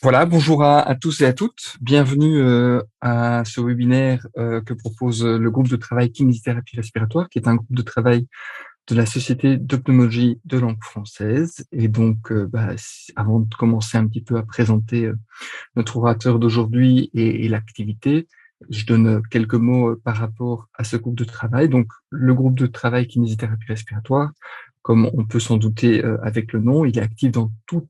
Voilà, bonjour à tous et à toutes. Bienvenue à ce webinaire que propose le groupe de travail kinésithérapie respiratoire, qui est un groupe de travail de la Société d'ophtalmologie de langue française. Et donc, avant de commencer un petit peu à présenter notre orateur d'aujourd'hui et l'activité, je donne quelques mots par rapport à ce groupe de travail. Donc, le groupe de travail kinésithérapie respiratoire, comme on peut s'en douter avec le nom, il est actif dans tout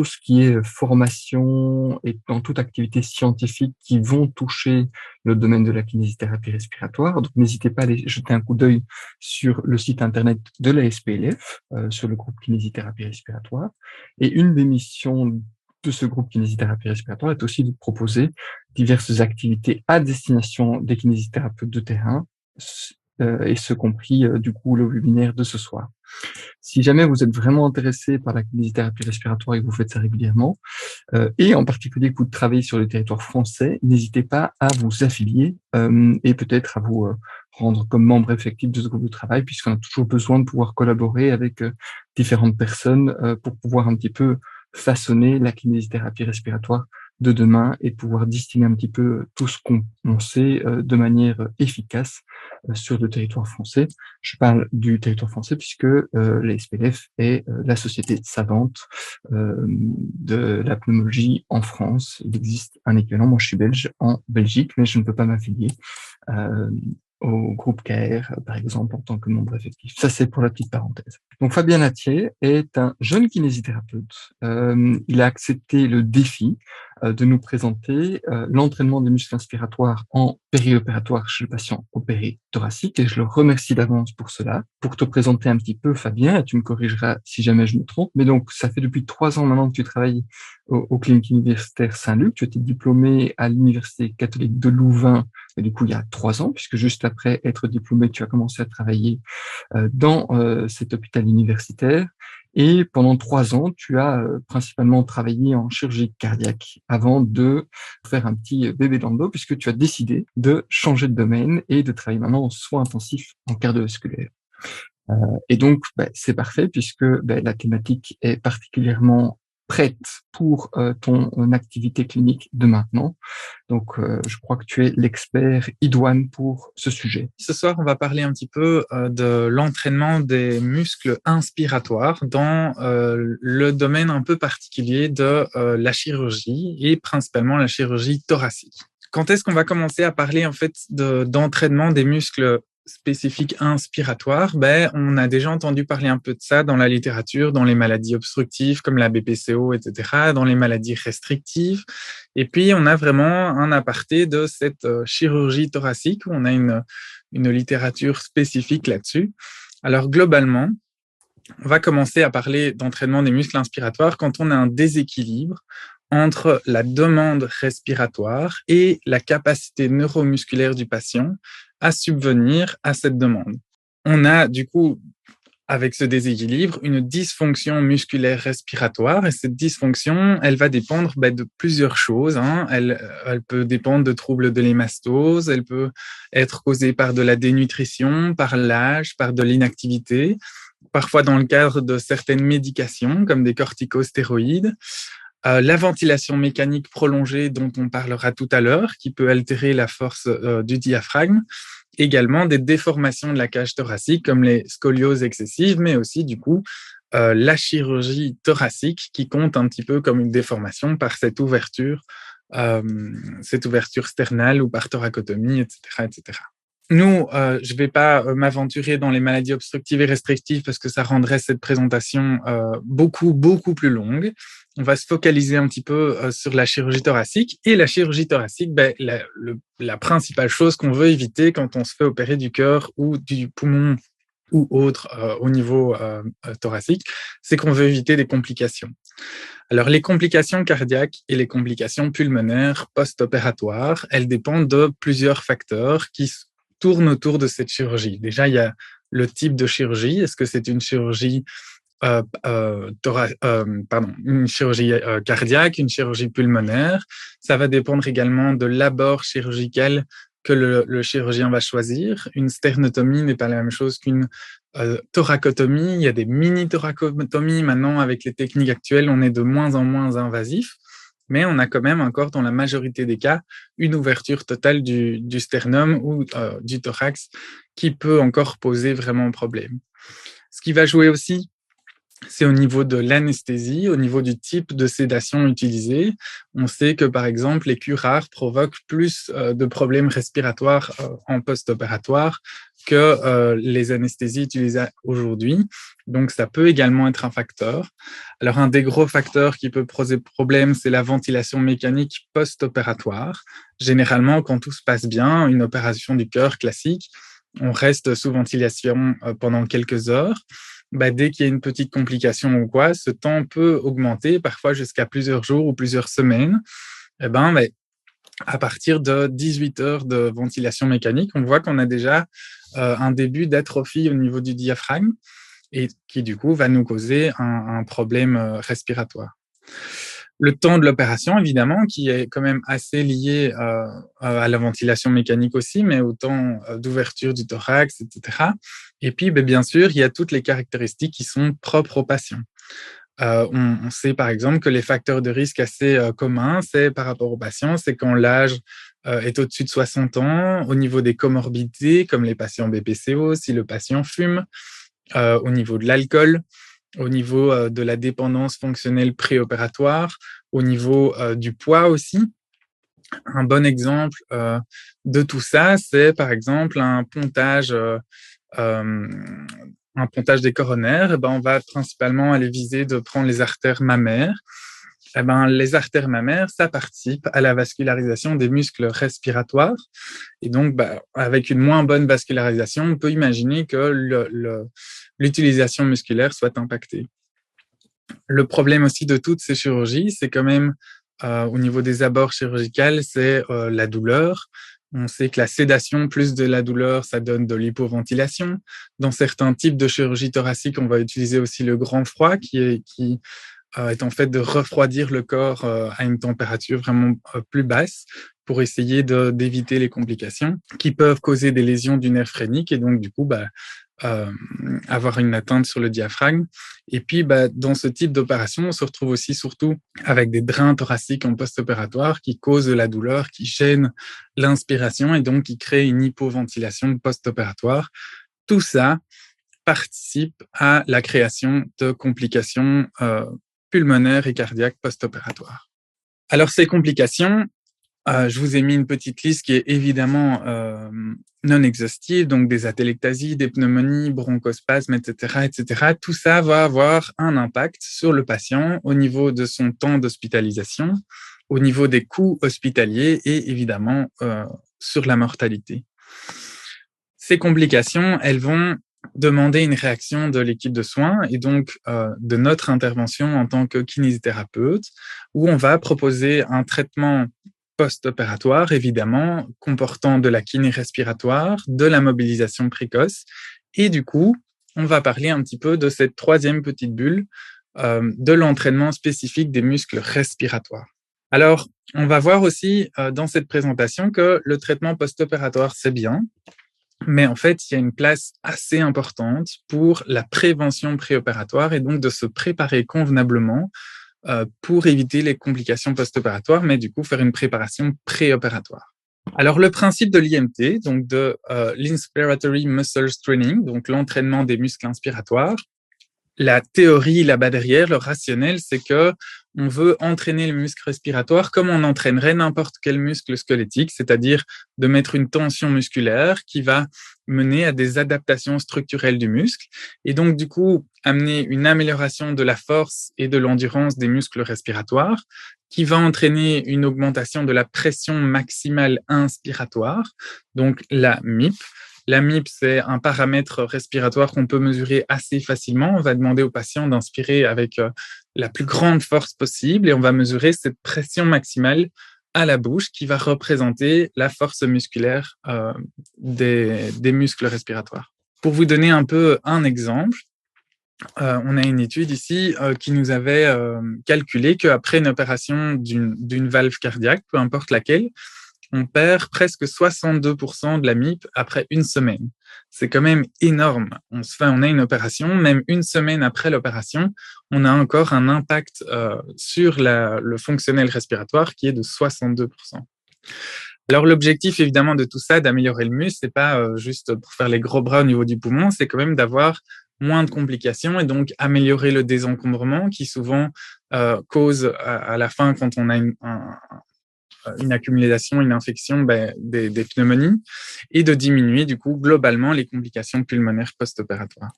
ce qui est formation et dans toute activité scientifique qui vont toucher le domaine de la kinésithérapie respiratoire. Donc, n'hésitez pas à aller jeter un coup d'œil sur le site internet de la SPLF, sur le groupe kinésithérapie respiratoire. Et une des missions de ce groupe kinésithérapie respiratoire est aussi de proposer diverses activités à destination des kinésithérapeutes de terrain, et ce compris du coup le webinaire de ce soir. Si jamais vous êtes vraiment intéressé par la kinésithérapie respiratoire et que vous faites ça régulièrement, et en particulier que vous travaillez sur le territoire français, n'hésitez pas à vous affilier et peut-être à vous rendre comme membre effectif de ce groupe de travail, puisqu'on a toujours besoin de pouvoir collaborer avec différentes personnes pour pouvoir un petit peu façonner la kinésithérapie respiratoire de demain et pouvoir distiller un petit peu tout ce qu'on sait de manière efficace sur le territoire français. Je parle du territoire français puisque la SPLF est la société savante de la pneumologie en France. Il existe un équivalent. Moi, je suis belge en Belgique, mais je ne peux pas m'affilier euh, au groupe KR, par exemple, en tant que membre effectif. Ça, c'est pour la petite parenthèse. Donc, Fabien Latier est un jeune kinésithérapeute. Il a accepté le défi de nous présenter l'entraînement des muscles inspiratoires en périopératoire chez le patient opéré thoracique, et je le remercie d'avance pour cela. Pour te présenter un petit peu, Fabien, et tu me corrigeras si jamais je me trompe, mais donc ça fait depuis 3 ans maintenant que tu travailles au clinique universitaire Saint-Luc. Tu étais diplômé à l'Université catholique de Louvain, et du coup il y a 3 ans, puisque juste après être diplômé, tu as commencé à travailler dans cet hôpital universitaire. Et pendant 3 ans, tu as principalement travaillé en chirurgie cardiaque avant de faire un petit bébé dans le dos, puisque tu as décidé de changer de domaine et de travailler maintenant en soins intensifs en cardiovasculaire. Et donc, c'est parfait puisque la thématique est particulièrement prête pour ton activité clinique de maintenant. Donc, je crois que tu es l'expert idoine pour ce sujet. Ce soir, on va parler un petit peu de l'entraînement des muscles inspiratoires dans le domaine un peu particulier de la chirurgie et principalement la chirurgie thoracique. Quand est-ce qu'on va commencer à parler en fait d'entraînement des muscles spécifiques inspiratoires? On a déjà entendu parler un peu de ça dans la littérature, dans les maladies obstructives comme la BPCO, etc., dans les maladies restrictives. Et puis, on a vraiment un aparté de cette chirurgie thoracique où on a une littérature spécifique là-dessus. Alors, globalement, on va commencer à parler d'entraînement des muscles inspiratoires quand on a un déséquilibre entre la demande respiratoire et la capacité neuromusculaire du patient à subvenir à cette demande. On a du coup, avec ce déséquilibre, une dysfonction musculaire respiratoire, et cette dysfonction, elle va dépendre de plusieurs choses. Elle peut dépendre de troubles de l'hémastose, elle peut être causée par de la dénutrition, par l'âge, par de l'inactivité, parfois dans le cadre de certaines médications comme des corticostéroïdes. La ventilation mécanique prolongée dont on parlera tout à l'heure, qui peut altérer la force du diaphragme, également des déformations de la cage thoracique comme les scolioses excessives, mais aussi du coup la chirurgie thoracique qui compte un petit peu comme une déformation par cette ouverture sternale ou par thoracotomie, etc., etc. Nous, je ne vais pas m'aventurer dans les maladies obstructives et restrictives parce que ça rendrait cette présentation beaucoup, beaucoup plus longue. On va se focaliser un petit peu sur la chirurgie thoracique. Et la chirurgie thoracique, la principale chose qu'on veut éviter quand on se fait opérer du cœur ou du poumon ou autre au niveau thoracique, c'est qu'on veut éviter des complications. Alors, les complications cardiaques et les complications pulmonaires post-opératoires, elles dépendent de plusieurs facteurs qui tournent autour de cette chirurgie. Déjà, il y a le type de chirurgie. Est-ce que c'est une chirurgie une chirurgie cardiaque, une chirurgie pulmonaire? Ça va dépendre également de l'abord chirurgical que le chirurgien va choisir. Une sternotomie n'est pas la même chose qu'une thoracotomie, il y a des mini-thoracotomies. Maintenant, avec les techniques actuelles, on est de moins en moins invasif, mais on a quand même encore, dans la majorité des cas, une ouverture totale du sternum ou du thorax qui peut encore poser vraiment problème. Ce qui va jouer aussi, c'est au niveau de l'anesthésie, au niveau du type de sédation utilisée. On sait que, par exemple, les curares provoquent plus de problèmes respiratoires en post-opératoire que les anesthésies utilisées aujourd'hui. Donc, ça peut également être un facteur. Alors, un des gros facteurs qui peut poser problème, c'est la ventilation mécanique post-opératoire. Généralement, quand tout se passe bien, une opération du cœur classique, on reste sous ventilation pendant quelques heures. Dès qu'il y a une petite complication ou quoi, ce temps peut augmenter, parfois jusqu'à plusieurs jours ou plusieurs semaines. À partir de 18 heures de ventilation mécanique, on voit qu'on a déjà un début d'atrophie au niveau du diaphragme et qui, du coup, va nous causer un problème respiratoire. Le temps de l'opération, évidemment, qui est quand même assez lié à la ventilation mécanique aussi, mais au temps d'ouverture du thorax, etc. Et puis, bien sûr, il y a toutes les caractéristiques qui sont propres aux patients. On sait, par exemple, que les facteurs de risque assez communs, c'est par rapport aux patients, c'est quand l'âge est au-dessus de 60 ans, au niveau des comorbidités, comme les patients BPCO, si le patient fume, au niveau de l'alcool, au niveau de la dépendance fonctionnelle préopératoire, au niveau du poids aussi. Un bon exemple de tout ça, c'est par exemple un pontage des coronaires. On va principalement aller viser de prendre les artères mammaires. Les artères mammaires, ça participe à la vascularisation des muscles respiratoires. Et donc, avec une moins bonne vascularisation, on peut imaginer que l'utilisation musculaire soit impactée. Le problème aussi de toutes ces chirurgies, c'est quand même, au niveau des abords chirurgicaux, c'est la douleur. On sait que la sédation plus de la douleur, ça donne de l'hypoventilation. Dans certains types de chirurgie thoracique, on va utiliser aussi le grand froid, qui est en fait de refroidir le corps à une température vraiment plus basse pour essayer d'éviter les complications qui peuvent causer des lésions du nerf phrénique et donc du coup avoir une atteinte sur le diaphragme. Et puis dans ce type d'opération, on se retrouve aussi surtout avec des drains thoraciques en post-opératoire qui causent de la douleur, qui gênent l'inspiration et donc qui créent une hypoventilation post-opératoire. Tout ça participe à la création de complications pulmonaires et cardiaques post-opératoires. Alors, ces complications, je vous ai mis une petite liste qui est évidemment non exhaustive, donc des atelectasies, des pneumonies, bronchospasmes, etc., etc. Tout ça va avoir un impact sur le patient au niveau de son temps d'hospitalisation, au niveau des coûts hospitaliers et évidemment sur la mortalité. Ces complications, elles vont demander une réaction de l'équipe de soins et donc de notre intervention en tant que kinésithérapeute, où on va proposer un traitement post-opératoire, évidemment, comportant de la kiné respiratoire, de la mobilisation précoce, et du coup, on va parler un petit peu de cette troisième petite bulle de l'entraînement spécifique des muscles respiratoires. Alors, on va voir aussi dans cette présentation que le traitement post-opératoire, c'est bien, mais en fait, il y a une place assez importante pour la prévention préopératoire et donc de se préparer convenablement pour éviter les complications post-opératoires, mais du coup, faire une préparation préopératoire. Alors, le principe de l'IMT, donc de l'Inspiratory Muscle Training, donc l'entraînement des muscles inspiratoires, la théorie là-bas derrière, le rationnel, c'est que on veut entraîner le muscle respiratoire comme on entraînerait n'importe quel muscle squelettique, c'est-à-dire de mettre une tension musculaire qui va mener à des adaptations structurelles du muscle et donc du coup amener une amélioration de la force et de l'endurance des muscles respiratoires qui va entraîner une augmentation de la pression maximale inspiratoire, donc la MIP. La MIP, c'est un paramètre respiratoire qu'on peut mesurer assez facilement. On va demander au patient d'inspirer avec la plus grande force possible et on va mesurer cette pression maximale à la bouche qui va représenter la force musculaire des muscles respiratoires. Pour vous donner un peu un exemple, on a une étude ici qui nous avait calculé qu'après une opération d'une valve cardiaque, peu importe laquelle, on perd presque 62% de la MIP après une semaine. C'est quand même énorme. On a une opération, même une semaine après l'opération, on a encore un impact sur le fonctionnel respiratoire qui est de 62%. Alors, l'objectif, évidemment, de tout ça, d'améliorer le muscle, c'est pas juste pour faire les gros bras au niveau du poumon, c'est quand même d'avoir moins de complications et donc améliorer le désencombrement qui souvent cause à la fin, quand on a une accumulation, une infection, des pneumonies, et de diminuer du coup globalement les complications pulmonaires post-opératoires.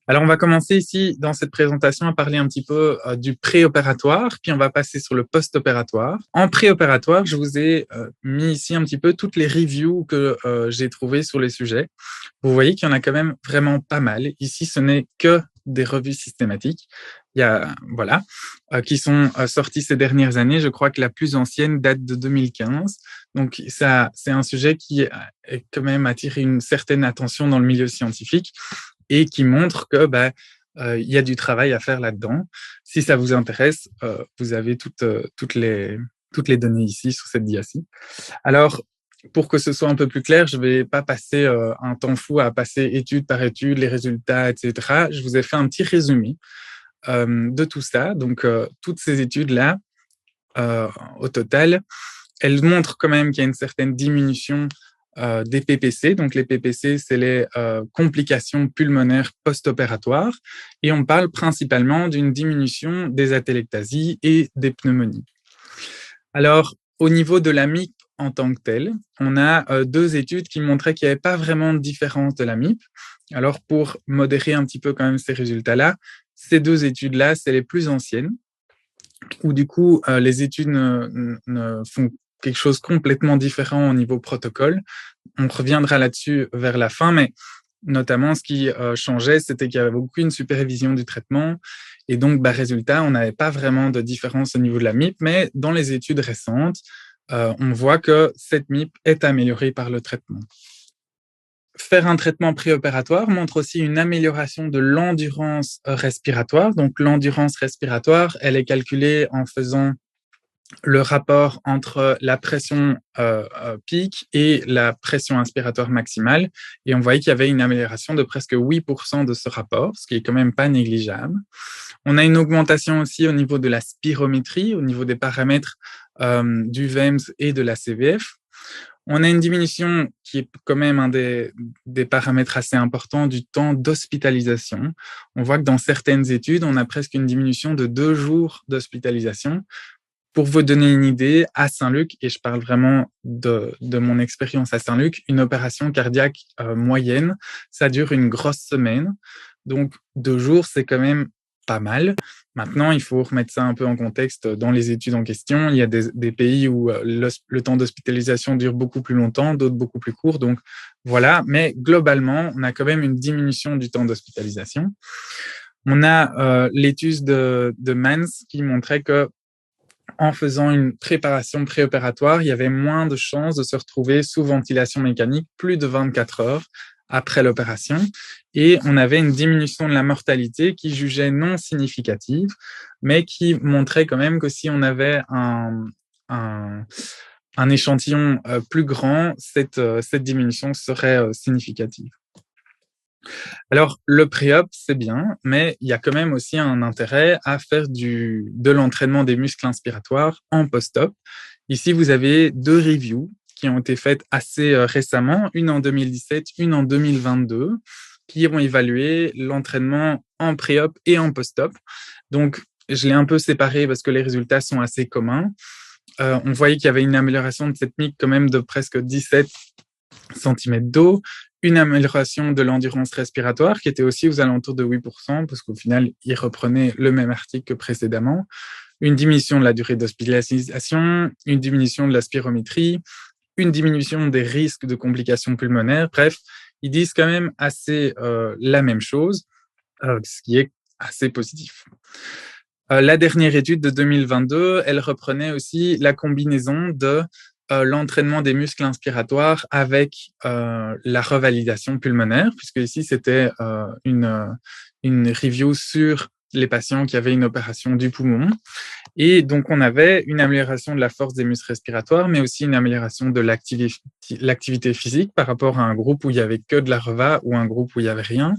Alors, on va commencer ici, dans cette présentation, à parler un petit peu du préopératoire, puis on va passer sur le post-opératoire. En préopératoire, je vous ai mis ici un petit peu toutes les reviews que j'ai trouvées sur les sujets. Vous voyez qu'il y en a quand même vraiment pas mal. Ici, ce n'est que des revues systématiques. Il y a, qui sont sorties ces dernières années. Je crois que la plus ancienne date de 2015. Donc, ça, c'est un sujet qui a quand même attiré une certaine attention dans le milieu scientifique et qui montre que il y a du travail à faire là-dedans. Si ça vous intéresse, vous avez toutes les données ici sur cette diapositive. Alors, pour que ce soit un peu plus clair, je ne vais pas passer un temps fou à passer étude par étude, les résultats, etc. Je vous ai fait un petit résumé de tout ça. Donc, toutes ces études-là, au total, elles montrent quand même qu'il y a une certaine diminution des PPC. Donc, les PPC, c'est les complications pulmonaires post-opératoires. Et on parle principalement d'une diminution des atelectasies et des pneumonies. Alors, au niveau de la MIP en tant que telle, on a deux études qui montraient qu'il n'y avait pas vraiment de différence de la MIP. Alors, pour modérer un petit peu quand même ces résultats-là, ces deux études-là, c'est les plus anciennes, où du coup, les études ne font quelque chose de complètement différent au niveau protocole. On reviendra là-dessus vers la fin, mais notamment, ce qui changeait, c'était qu'il y avait aucune supervision du traitement. Et donc, résultat, on n'avait pas vraiment de différence au niveau de la MIP, mais dans les études récentes, on voit que cette MIP est améliorée par le traitement. Faire un traitement préopératoire montre aussi une amélioration de l'endurance respiratoire. Donc, l'endurance respiratoire, elle est calculée en faisant le rapport entre la pression pic et la pression inspiratoire maximale. Et on voyait qu'il y avait une amélioration de presque 8% de ce rapport, ce qui est quand même pas négligeable. On a une augmentation aussi au niveau de la spirométrie, au niveau des paramètres du VEMS et de la CVF. On a une diminution qui est quand même un des paramètres assez importants du temps d'hospitalisation. On voit que dans certaines études, on a presque une diminution de 2 jours d'hospitalisation. Pour vous donner une idée, à Saint-Luc, et je parle vraiment de mon expérience à Saint-Luc, une opération cardiaque moyenne, ça dure une grosse semaine. Donc, 2 jours, c'est quand même pas mal. Maintenant, il faut remettre ça un peu en contexte dans les études en question. Il y a des pays où le temps d'hospitalisation dure beaucoup plus longtemps, d'autres beaucoup plus court. Donc, voilà. Mais globalement, on a quand même une diminution du temps d'hospitalisation. On a l'étude de Mans qui montrait que en faisant une préparation préopératoire, il y avait moins de chances de se retrouver sous ventilation mécanique plus de 24 heures après l'opération. Et on avait une diminution de la mortalité qui jugeait non significative, mais qui montrait quand même que si on avait un échantillon plus grand, cette diminution serait significative. Alors, le pré-op, c'est bien, mais il y a quand même aussi un intérêt à faire de l'entraînement des muscles inspiratoires en post-op. Ici, vous avez 2 reviews qui ont été faites assez récemment, une en 2017, une en 2022, qui ont évalué l'entraînement en pré-op et en post-op. Donc, je l'ai un peu séparé parce que les résultats sont assez communs. On voyait qu'il y avait une amélioration de cette MIC quand même de presque 17 cm d'eau, une amélioration de l'endurance respiratoire qui était aussi aux alentours de 8%, parce qu'au final, il reprenait le même article que précédemment, une diminution de la durée d'hospitalisation, une diminution de la spirométrie, une diminution des risques de complications pulmonaires. Bref, ils disent quand même assez la même chose, ce qui est assez positif. La dernière étude de 2022, elle reprenait aussi la combinaison de l'entraînement des muscles inspiratoires avec la revalidation pulmonaire, puisque ici, c'était une review sur les patients qui avaient une opération du poumon. Et donc, on avait une amélioration de la force des muscles respiratoires, mais aussi une amélioration de l'activité physique par rapport à un groupe où il y avait que de la reva ou un groupe où il y avait rien.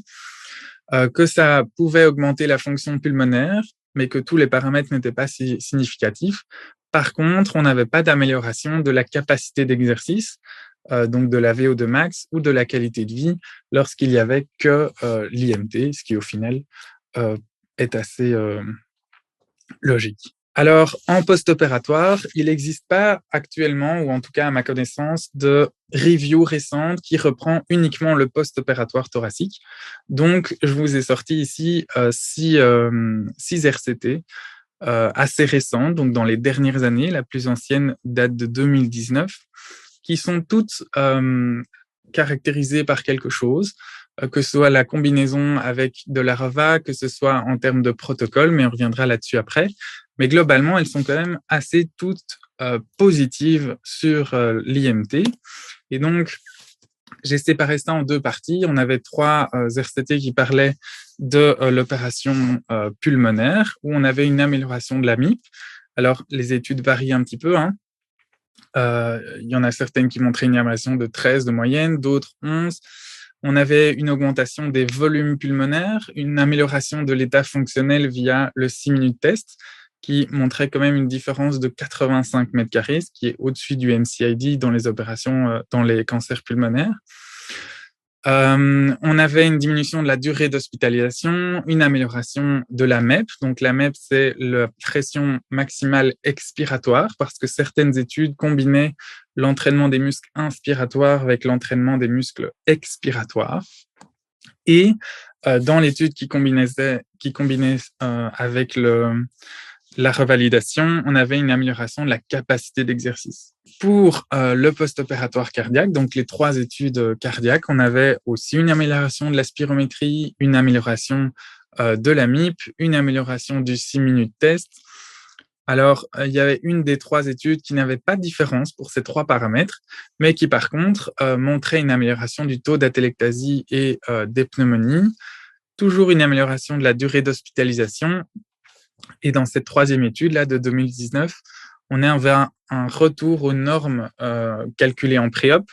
Que ça pouvait augmenter la fonction pulmonaire, mais que tous les paramètres n'étaient pas si significatifs. Par contre, on n'avait pas d'amélioration de la capacité d'exercice, donc de la VO2 max ou de la qualité de vie lorsqu'il y avait que l'IMT, ce qui au final est assez logique. Alors, en post-opératoire, il n'existe pas actuellement, ou en tout cas à ma connaissance, de review récente qui reprend uniquement le post-opératoire thoracique. Donc, je vous ai sorti ici 6 RCT assez récentes, donc dans les dernières années. La plus ancienne date de 2019, qui sont toutes caractérisées par quelque chose, que ce soit la combinaison avec de la REVA, que ce soit en termes de protocole, mais on reviendra là-dessus après. Mais globalement, elles sont quand même assez toutes positives sur l'IMT. Et donc, j'ai séparé ça en deux parties. On avait 3 RCT qui parlaient de l'opération pulmonaire, où on avait une amélioration de la MIP. Alors, les études varient un petit peu, hein. Il y en a certaines qui montraient une amélioration de 13 de moyenne, d'autres 11. On avait une augmentation des volumes pulmonaires, une amélioration de l'état fonctionnel via le 6 minutes test, qui montrait quand même une différence de 85 mètres carrés, ce qui est au-dessus du MCID dans les opérations, dans les cancers pulmonaires. On avait une diminution de la durée d'hospitalisation, une amélioration de la MEP. Donc la MEP, c'est la pression maximale expiratoire, parce que certaines études combinaient l'entraînement des muscles inspiratoires avec l'entraînement des muscles expiratoires. Et dans l'étude qui combinait avec la revalidation, on avait une amélioration de la capacité d'exercice. Pour le post-opératoire cardiaque, donc les 3 études cardiaques, on avait aussi une amélioration de la spirométrie, une amélioration de la MIP, une amélioration du 6 minutes test. Alors, il y avait une des 3 études qui n'avait pas de différence pour ces 3 paramètres, mais qui par contre montrait une amélioration du taux d'atelectasie et des pneumonies, toujours une amélioration de la durée d'hospitalisation. Et dans cette 3e étude-là de 2019, on est vers un retour aux normes calculées en pré-op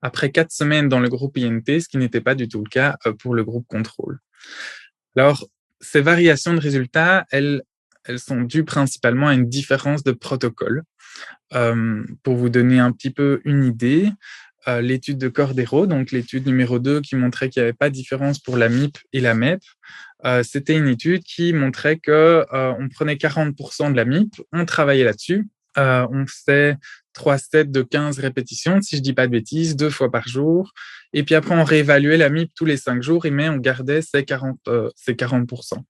après 4 semaines dans le groupe INT, ce qui n'était pas du tout le cas pour le groupe contrôle. Alors, ces variations de résultats, elles sont dues principalement à une différence de protocole. Pour vous donner un petit peu une idée, l'étude de Cordero, donc l'étude numéro 2 qui montrait qu'il n'y avait pas de différence pour la MIP et la MEP, c'était une étude qui montrait que on prenait 40% de la MIP, on travaillait là-dessus, on faisait 3 sets de 15 répétitions, si je dis pas de bêtises, 2 fois par jour, et puis après on réévaluait la MIP tous les 5 jours, mais on gardait ces 40%.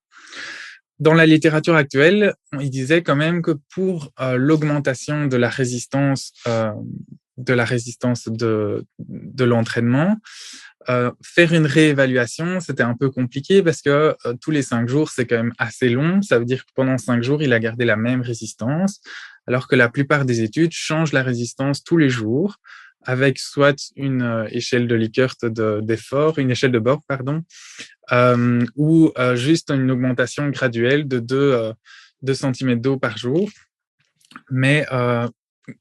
Dans la littérature actuelle, il disait quand même que pour l'augmentation de la résistance de l'entraînement, faire une réévaluation, c'était un peu compliqué parce que tous les 5 jours, c'est quand même assez long. Ça veut dire que pendant 5 jours, il a gardé la même résistance, alors que la plupart des études changent la résistance tous les jours avec soit une échelle de Likert d'effort, une échelle de Borg, pardon, ou juste une augmentation graduelle de 2 cm d'eau par jour. Mais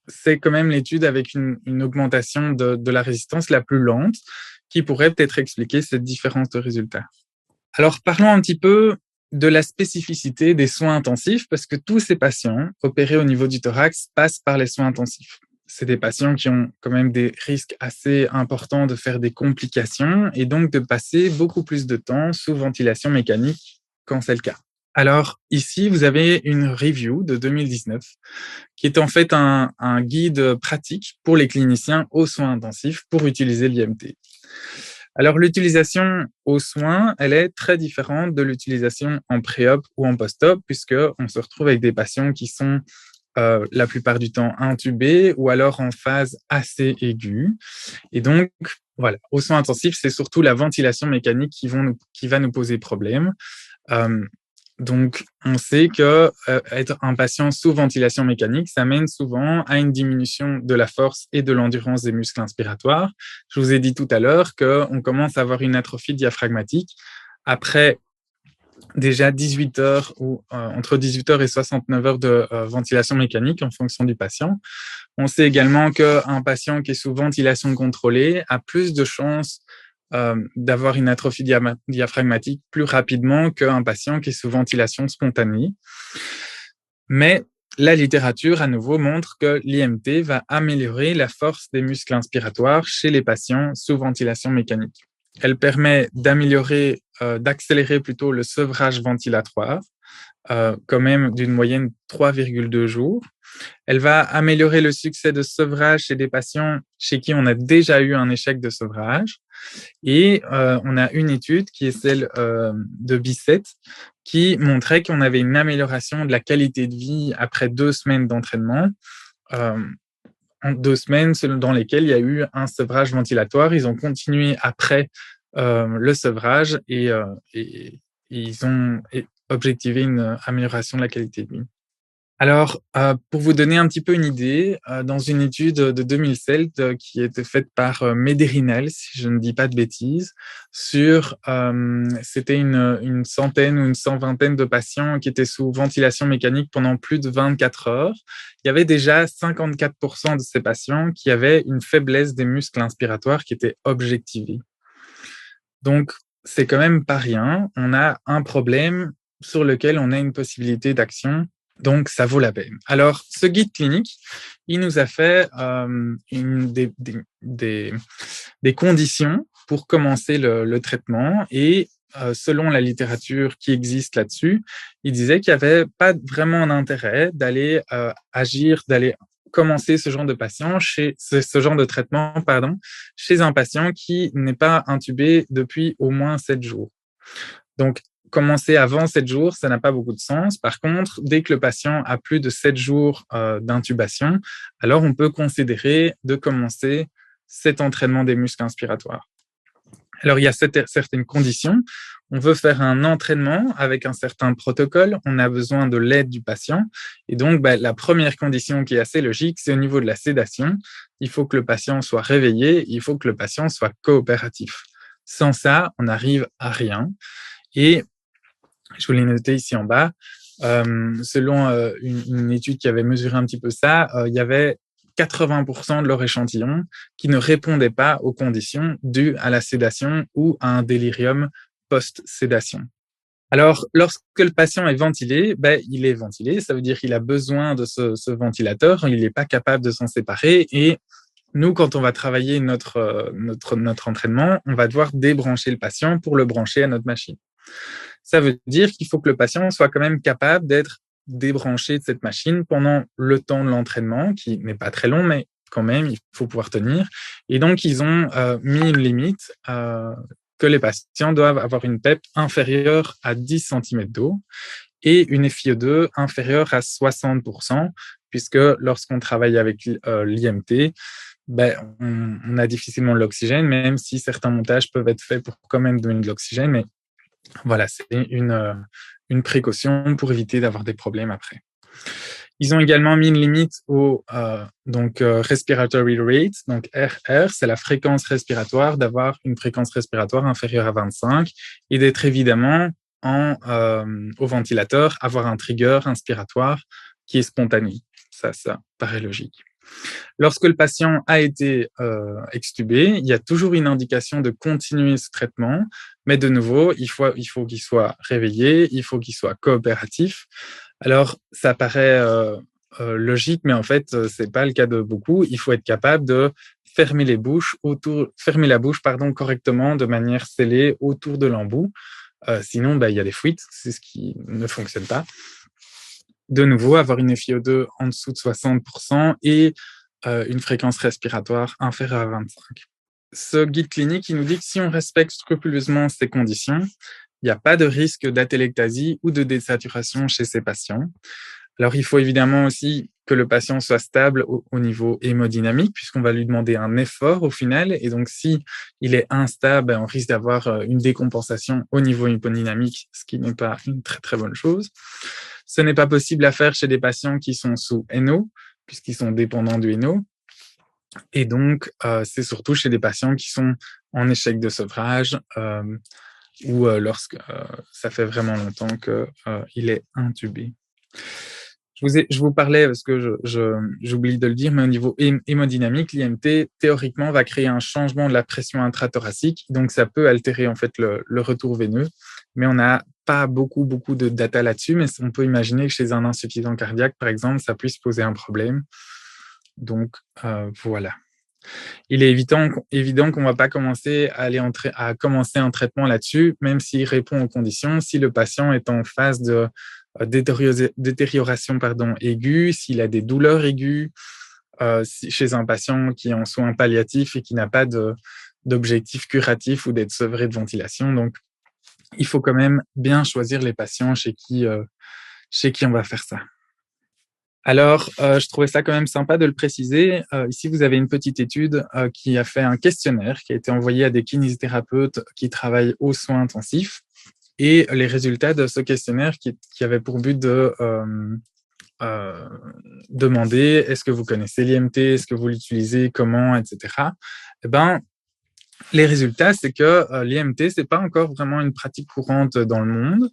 c'est quand même l'étude avec une augmentation de la résistance la plus lente qui pourrait peut-être expliquer cette différence de résultats. Alors, parlons un petit peu de la spécificité des soins intensifs, parce que tous ces patients opérés au niveau du thorax passent par les soins intensifs. C'est des patients qui ont quand même des risques assez importants de faire des complications et donc de passer beaucoup plus de temps sous ventilation mécanique quand c'est le cas. Alors ici, vous avez une review de 2019 qui est en fait un guide pratique pour les cliniciens aux soins intensifs pour utiliser l'IMT. Alors l'utilisation aux soins, elle est très différente de l'utilisation en pré-op ou en post-op puisqu'on se retrouve avec des patients qui sont la plupart du temps intubés ou alors en phase assez aiguë. Et donc, voilà, aux soins intensifs, c'est surtout la ventilation mécanique qui va nous poser problème. Donc, on sait que être un patient sous ventilation mécanique, ça mène souvent à une diminution de la force et de l'endurance des muscles inspiratoires. Je vous ai dit tout à l'heure qu'on commence à avoir une atrophie diaphragmatique après déjà 18 heures ou entre 18 heures et 69 heures de ventilation mécanique en fonction du patient. On sait également qu'un patient qui est sous ventilation contrôlée a plus de chances d'avoir une atrophie diaphragmatique plus rapidement qu'un patient qui est sous ventilation spontanée. Mais la littérature, à nouveau, montre que l'IMT va améliorer la force des muscles inspiratoires chez les patients sous ventilation mécanique. Elle permet d'accélérer plutôt le sevrage ventilatoire, quand même d'une moyenne 3,2 jours. Elle va améliorer le succès de sevrage chez des patients chez qui on a déjà eu un échec de sevrage. Et on a une étude qui est celle de Bisset qui montrait qu'on avait une amélioration de la qualité de vie après 2 semaines d'entraînement. En 2 semaines dans lesquelles il y a eu un sevrage ventilatoire. Ils ont continué après le sevrage et ils ont objectivé une amélioration de la qualité de vie. Alors, pour vous donner un petit peu une idée, dans une étude de 2007 qui a été faite par Mederinel, si je ne dis pas de bêtises, c'était une centaine ou une 120aine de patients qui étaient sous ventilation mécanique pendant plus de 24 heures. Il y avait déjà 54% de ces patients qui avaient une faiblesse des muscles inspiratoires qui était objectivée. Donc, c'est quand même pas rien. On a un problème sur lequel on a une possibilité d'action. Donc, ça vaut la peine. Alors, ce guide clinique, il nous a fait des conditions pour commencer le traitement et selon la littérature qui existe là-dessus, il disait qu'il n'y avait pas vraiment d'intérêt d'aller d'aller commencer ce genre de traitement, chez un patient qui n'est pas intubé depuis au moins 7 jours. Donc, commencer avant 7 jours, ça n'a pas beaucoup de sens. Par contre, dès que le patient a plus de 7 jours d'intubation, alors on peut considérer de commencer cet entraînement des muscles inspiratoires. Alors, il y a certaines conditions. On veut faire un entraînement avec un certain protocole. On a besoin de l'aide du patient. Et donc, la première condition qui est assez logique, c'est au niveau de la sédation. Il faut que le patient soit réveillé. Il faut que le patient soit coopératif. Sans ça, on n'arrive à rien. Et je vous l'ai noté ici en bas, selon une étude qui avait mesuré un petit peu ça, il y avait 80% de leur échantillon qui ne répondait pas aux conditions dues à la sédation ou à un délirium post-sédation. Alors, lorsque le patient est ventilé, il est ventilé, ça veut dire qu'il a besoin de ce ventilateur, il n'est pas capable de s'en séparer et nous, quand on va travailler notre entraînement, on va devoir débrancher le patient pour le brancher à notre machine. Ça veut dire qu'il faut que le patient soit quand même capable d'être débranché de cette machine pendant le temps de l'entraînement, qui n'est pas très long, mais quand même, il faut pouvoir tenir. Et donc, ils ont mis une limite que les patients doivent avoir une PEP inférieure à 10 cm d'eau et une FiO2 inférieure à 60%, puisque lorsqu'on travaille avec l'IMT, on a difficilement de l'oxygène, même si certains montages peuvent être faits pour quand même donner de l'oxygène, mais voilà, c'est une précaution pour éviter d'avoir des problèmes après. Ils ont également mis une limite au respiratory rate, donc RR, c'est la fréquence respiratoire, d'avoir une fréquence respiratoire inférieure à 25 et d'être évidemment au ventilateur, avoir un trigger inspiratoire qui est spontané. Ça paraît logique. Lorsque le patient a été extubé, il y a toujours une indication de continuer ce traitement, mais de nouveau, il faut qu'il soit réveillé, il faut qu'il soit coopératif. Alors, ça paraît logique, mais en fait, c'est pas le cas de beaucoup. Il faut être capable de fermer la bouche correctement de manière scellée autour de l'embout. Sinon, il y a des fuites, c'est ce qui ne fonctionne pas. De nouveau, avoir une FiO2 en dessous de 60% et une fréquence respiratoire inférieure à 25. Ce guide clinique, il nous dit que si on respecte scrupuleusement ces conditions, il n'y a pas de risque d'atelectasie ou de désaturation chez ces patients. Alors, il faut évidemment aussi que le patient soit stable au niveau hémodynamique, puisqu'on va lui demander un effort au final. Et donc, si il est instable, on risque d'avoir une décompensation au niveau hémodynamique, ce qui n'est pas une très, très bonne chose. Ce n'est pas possible à faire chez des patients qui sont sous NO, puisqu'ils sont dépendants du NO. Et donc, c'est surtout chez des patients qui sont en échec de sevrage, ou lorsque ça fait vraiment longtemps qu'il est intubé. Je vous parlais, parce que j'oublie de le dire, mais au niveau hémodynamique, l'IMT, théoriquement, va créer un changement de la pression intrathoracique. Donc, ça peut altérer en fait le retour veineux. Mais on n'a pas beaucoup de data là-dessus. Mais on peut imaginer que chez un insuffisant cardiaque, par exemple, ça puisse poser un problème. Donc, voilà. Il est évident qu'on ne va pas commencer à commencer un traitement là-dessus, même s'il répond aux conditions, si le patient est en phase de détérioration aiguë, s'il a des douleurs aiguës, chez un patient qui est en soins palliatifs et qui n'a pas d'objectif curatif ou d'être sevré de ventilation. Donc, il faut quand même bien choisir les patients chez qui on va faire ça. Alors, je trouvais ça quand même sympa de le préciser. Ici, vous avez une petite étude qui a fait un questionnaire qui a été envoyé à des kinésithérapeutes qui travaillent aux soins intensifs. Et les résultats de ce questionnaire qui avait pour but de demander est-ce que vous connaissez l'IMT, est-ce que vous l'utilisez, comment, etc. Eh ben, les résultats, c'est que l'IMT, c'est pas encore vraiment une pratique courante dans le monde,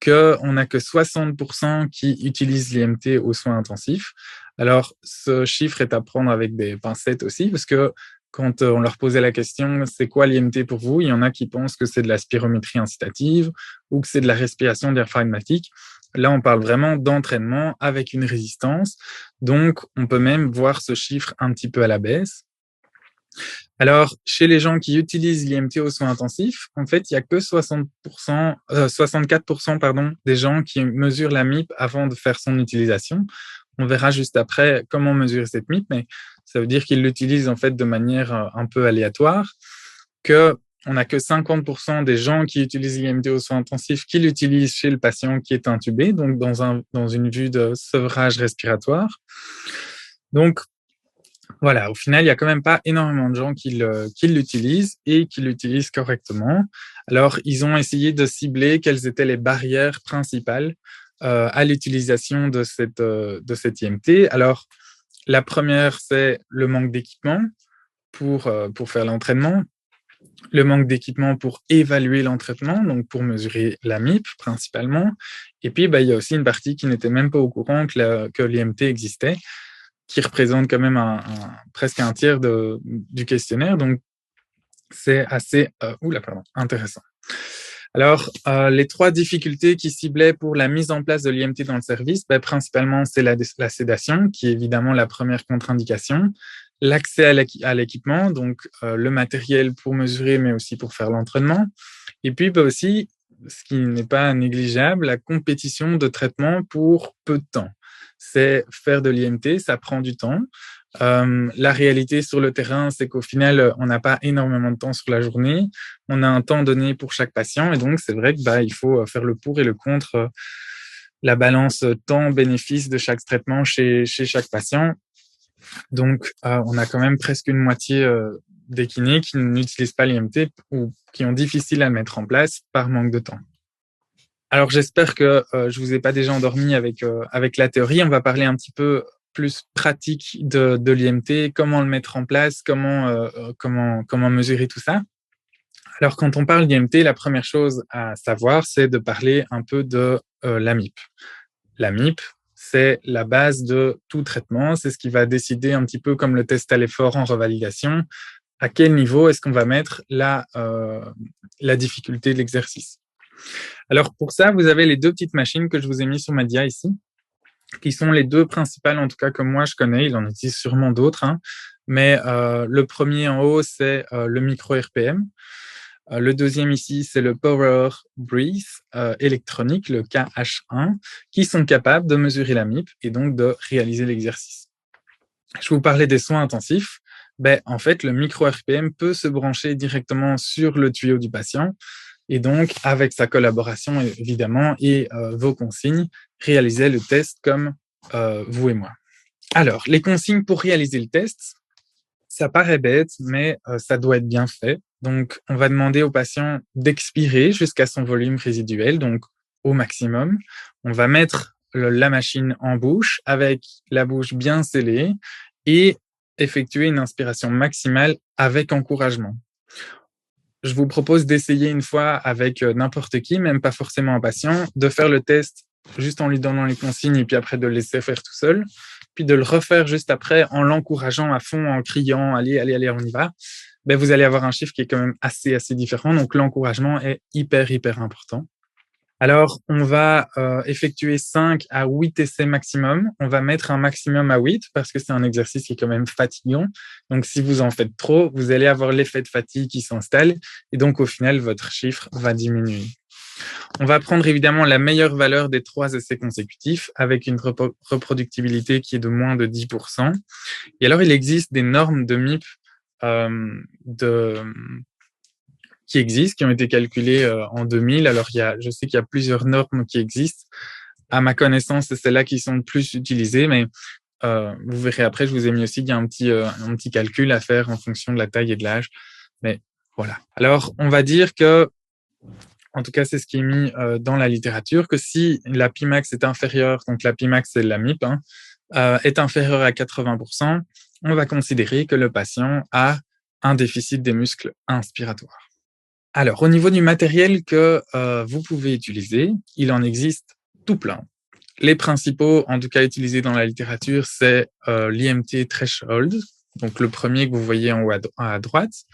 qu'on n'a que 60% qui utilisent l'IMT aux soins intensifs. Alors, ce chiffre est à prendre avec des pincettes aussi, parce que quand on leur posait la question « c'est quoi l'IMT pour vous ?», il y en a qui pensent que c'est de la spirométrie incitative ou que c'est de la respiration diaphragmatique. Là, on parle vraiment d'entraînement avec une résistance. Donc, on peut même voir ce chiffre un petit peu à la baisse. Alors, chez les gens qui utilisent l'IMT aux soins intensifs, en fait, il n'y a que 64% des gens qui mesurent la MIP avant de faire son utilisation. On verra juste après comment mesurer cette MIP, mais ça veut dire qu'ils l'utilisent en fait de manière un peu aléatoire, qu'on n'a que 50% des gens qui utilisent l'IMT aux soins intensifs qui l'utilisent chez le patient qui est intubé, donc dans une vue de sevrage respiratoire. Donc, voilà, au final, il n'y a quand même pas énormément de gens qui l'utilisent et qui l'utilisent correctement. Alors, ils ont essayé de cibler quelles étaient les barrières principales à l'utilisation de cette IMT. Alors, la première, c'est le manque d'équipement pour faire l'entraînement, le manque d'équipement pour évaluer l'entraînement, donc pour mesurer la MIP principalement. Et puis, il y a aussi une partie qui n'était même pas au courant que l'IMT existait, qui représente quand même presque un tiers du questionnaire. Donc, c'est assez intéressant. Alors, les trois difficultés qui ciblaient pour la mise en place de l'IMT dans le service, principalement, c'est la sédation, qui est évidemment la première contre-indication, l'accès à l'équipement, donc le matériel pour mesurer, mais aussi pour faire l'entraînement, et puis aussi, ce qui n'est pas négligeable, la compétition de traitement pour peu de temps. C'est faire de l'IMT, ça prend du temps. La réalité sur le terrain, c'est qu'au final, on n'a pas énormément de temps sur la journée. On a un temps donné pour chaque patient. Et donc, c'est vrai que il faut faire le pour et le contre, la balance temps-bénéfice de chaque traitement chez chaque patient. Donc, on a quand même presque une moitié des kinés qui n'utilisent pas l'IMT ou qui ont difficile à le mettre en place par manque de temps. Alors, j'espère que je vous ai pas déjà endormi avec la théorie. On va parler un petit peu plus pratique de l'IMT, comment le mettre en place, comment mesurer tout ça. Alors, quand on parle d'IMT, la première chose à savoir, c'est de parler un peu de la MIP. La MIP, c'est la base de tout traitement. C'est ce qui va décider un petit peu comme le test à l'effort en revalidation, à quel niveau est-ce qu'on va mettre la difficulté de l'exercice. Alors, pour ça, vous avez les deux petites machines que je vous ai mis sur ma dia ici, qui sont les deux principales, en tout cas que moi je connais. Il en existe sûrement d'autres, mais le premier en haut, c'est le micro-RPM. Le deuxième ici, c'est le Power Breath électronique, le KH1, qui sont capables de mesurer la MIP et donc de réaliser l'exercice. Je vous parlais des soins intensifs. En fait, le micro-RPM peut se brancher directement sur le tuyau du patient et donc, avec sa collaboration, évidemment, et vos consignes, réaliser le test comme vous et moi. Alors, les consignes pour réaliser le test, ça paraît bête, mais ça doit être bien fait. Donc, on va demander au patient d'expirer jusqu'à son volume résiduel, donc au maximum. On va mettre la machine en bouche avec la bouche bien scellée et effectuer une inspiration maximale avec encouragement. je vous propose d'essayer une fois avec n'importe qui, même pas forcément un patient, de faire le test juste en lui donnant les consignes et puis après de le laisser faire tout seul, puis de le refaire juste après en l'encourageant à fond, en criant « Allez, allez, allez, on y va ». Ben, vous allez avoir un chiffre qui est quand même assez différent. Donc, l'encouragement est hyper important. Alors, on va effectuer 5 à 8 essais maximum. On va mettre un maximum à 8 parce que c'est un exercice qui est quand même fatigant. Donc, si vous en faites trop, vous allez avoir l'effet de fatigue qui s'installe et donc, au final, votre chiffre va diminuer. On va prendre évidemment la meilleure valeur des 3 essais consécutifs avec une reproductibilité qui est de moins de 10%. Et alors, il existe des normes de MIP qui existent, qui ont été calculées en 2000. Alors, je sais qu'il y a plusieurs normes qui existent. À ma connaissance, c'est celles-là qui sont le plus utilisées, mais vous verrez après, je vous ai mis aussi, il y a un petit calcul à faire en fonction de la taille et de l'âge. Mais voilà. Alors, on va dire que, en tout cas, c'est ce qui est mis dans la littérature, que si la Pimax est inférieure, donc la Pimax, c'est la MIP, est inférieure à 80%, on va considérer que le patient a un déficit des muscles inspiratoires. Alors, au niveau du matériel que vous pouvez utiliser, il en existe tout plein. Les principaux, en tout cas utilisés dans la littérature, c'est l'IMT Threshold, donc le premier que vous voyez en haut à droite.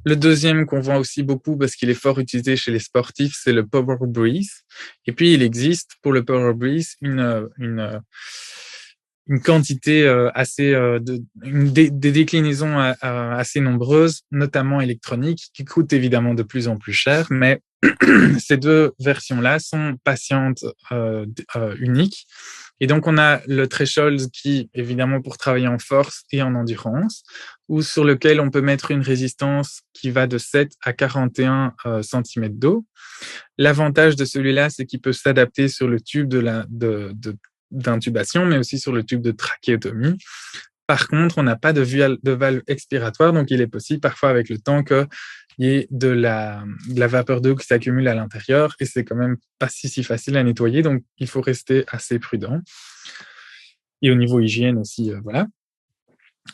Le deuxième qu'on voit aussi beaucoup parce qu'il est fort utilisé chez les sportifs, c'est le Power Breath. Et puis, il existe pour le Power Breath une quantité des déclinaisons assez nombreuses, notamment électroniques, qui coûtent évidemment de plus en plus cher, mais ces 2 versions-là sont patientes uniques. Et donc, on a le threshold qui, évidemment, pour travailler en force et en endurance, ou sur lequel on peut mettre une résistance qui va de 7 à 41 cm d'eau. L'avantage de celui-là, c'est qu'il peut s'adapter sur le tube d'intubation, mais aussi sur le tube de trachéotomie. Par contre, on n'a pas de valve expiratoire, donc il est possible parfois avec le temps qu'il y ait de la vapeur d'eau qui s'accumule à l'intérieur et c'est quand même pas si facile à nettoyer, donc il faut rester assez prudent. Et au niveau hygiène aussi, voilà.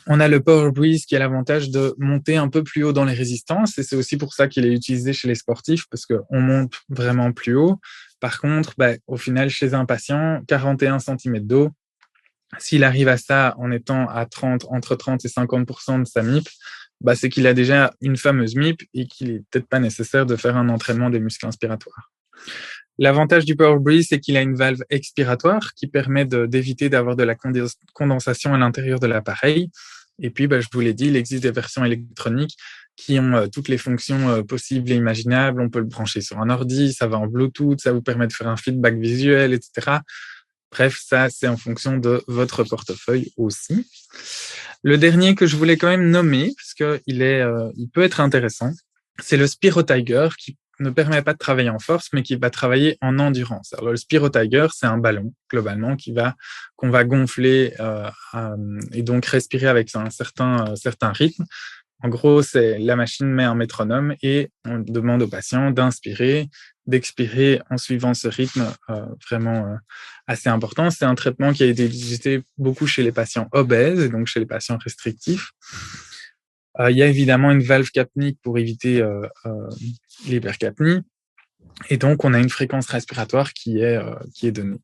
On a le Power Breath qui a l'avantage de monter un peu plus haut dans les résistances et c'est aussi pour ça qu'il est utilisé chez les sportifs parce qu'on monte vraiment plus haut. Par contre, au final, chez un patient, 41 cm d'eau, s'il arrive à ça en étant à entre 30 et 50% de sa MIP, c'est qu'il a déjà une fameuse MIP et qu'il est peut-être pas nécessaire de faire un entraînement des muscles inspiratoires. L'avantage du Power Breath, c'est qu'il a une valve expiratoire qui permet d'éviter d'avoir de la condensation à l'intérieur de l'appareil. Et puis, je vous l'ai dit, il existe des versions électroniques qui ont toutes les fonctions possibles et imaginables. On peut le brancher sur un ordi, ça va en Bluetooth, ça vous permet de faire un feedback visuel, etc. Bref, ça, c'est en fonction de votre portefeuille aussi. Le dernier que je voulais quand même nommer, parce qu'il peut être intéressant, c'est le SpiroTiger qui ne permet pas de travailler en force, mais qui va travailler en endurance. Alors, le SpiroTiger, c'est un ballon, globalement, qu'on va gonfler et donc respirer avec un certain rythme. En gros, la machine met un métronome et on demande au patient d'inspirer, d'expirer en suivant ce rythme vraiment assez important. C'est un traitement qui a été utilisé beaucoup chez les patients obèses et donc chez les patients restrictifs. Il y a évidemment une valve capnique pour éviter l'hypercapnie. Et donc, on a une fréquence respiratoire qui est donnée.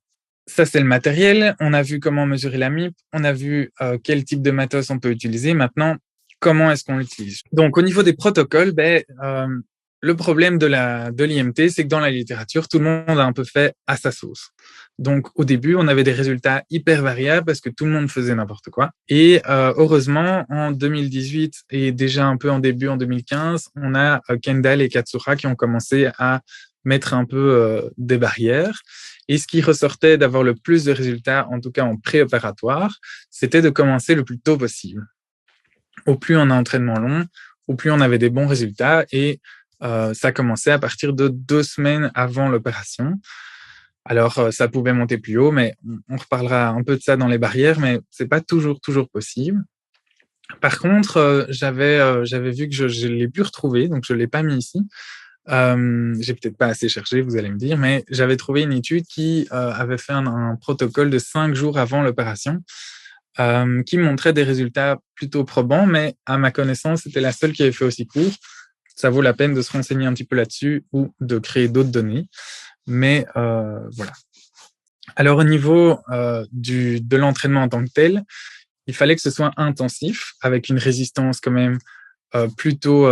Ça, c'est le matériel. On a vu comment mesurer la MIP. On a vu quel type de matos on peut utiliser. Maintenant, comment est-ce qu'on l'utilise? Donc, au niveau des protocoles, le problème de l'IMT, c'est que dans la littérature, tout le monde a un peu fait à sa sauce. Donc, au début, on avait des résultats hyper variables parce que tout le monde faisait n'importe quoi. Et heureusement, en 2018 et déjà un peu en 2015, on a Kendall et Katsura qui ont commencé à mettre un peu des barrières. Et ce qui ressortait d'avoir le plus de résultats, en tout cas en préopératoire, c'était de commencer le plus tôt possible. Au plus on a un entraînement long, au plus on avait des bons résultats et ça commençait à partir de 2 semaines avant l'opération. Alors, ça pouvait monter plus haut, mais on reparlera un peu de ça dans les barrières, mais c'est pas toujours possible. Par contre, j'avais vu que je l'ai pu retrouver, donc je l'ai pas mis ici. J'ai peut-être pas assez cherché, vous allez me dire, mais j'avais trouvé une étude qui avait fait un protocole de 5 jours avant l'opération qui montrait des résultats plutôt probants, mais à ma connaissance, c'était la seule qui avait fait aussi court. ça vaut la peine de se renseigner un petit peu là-dessus ou de créer d'autres données. Mais voilà. Alors, au niveau de l'entraînement en tant que tel, il fallait que ce soit intensif, avec une résistance quand même plutôt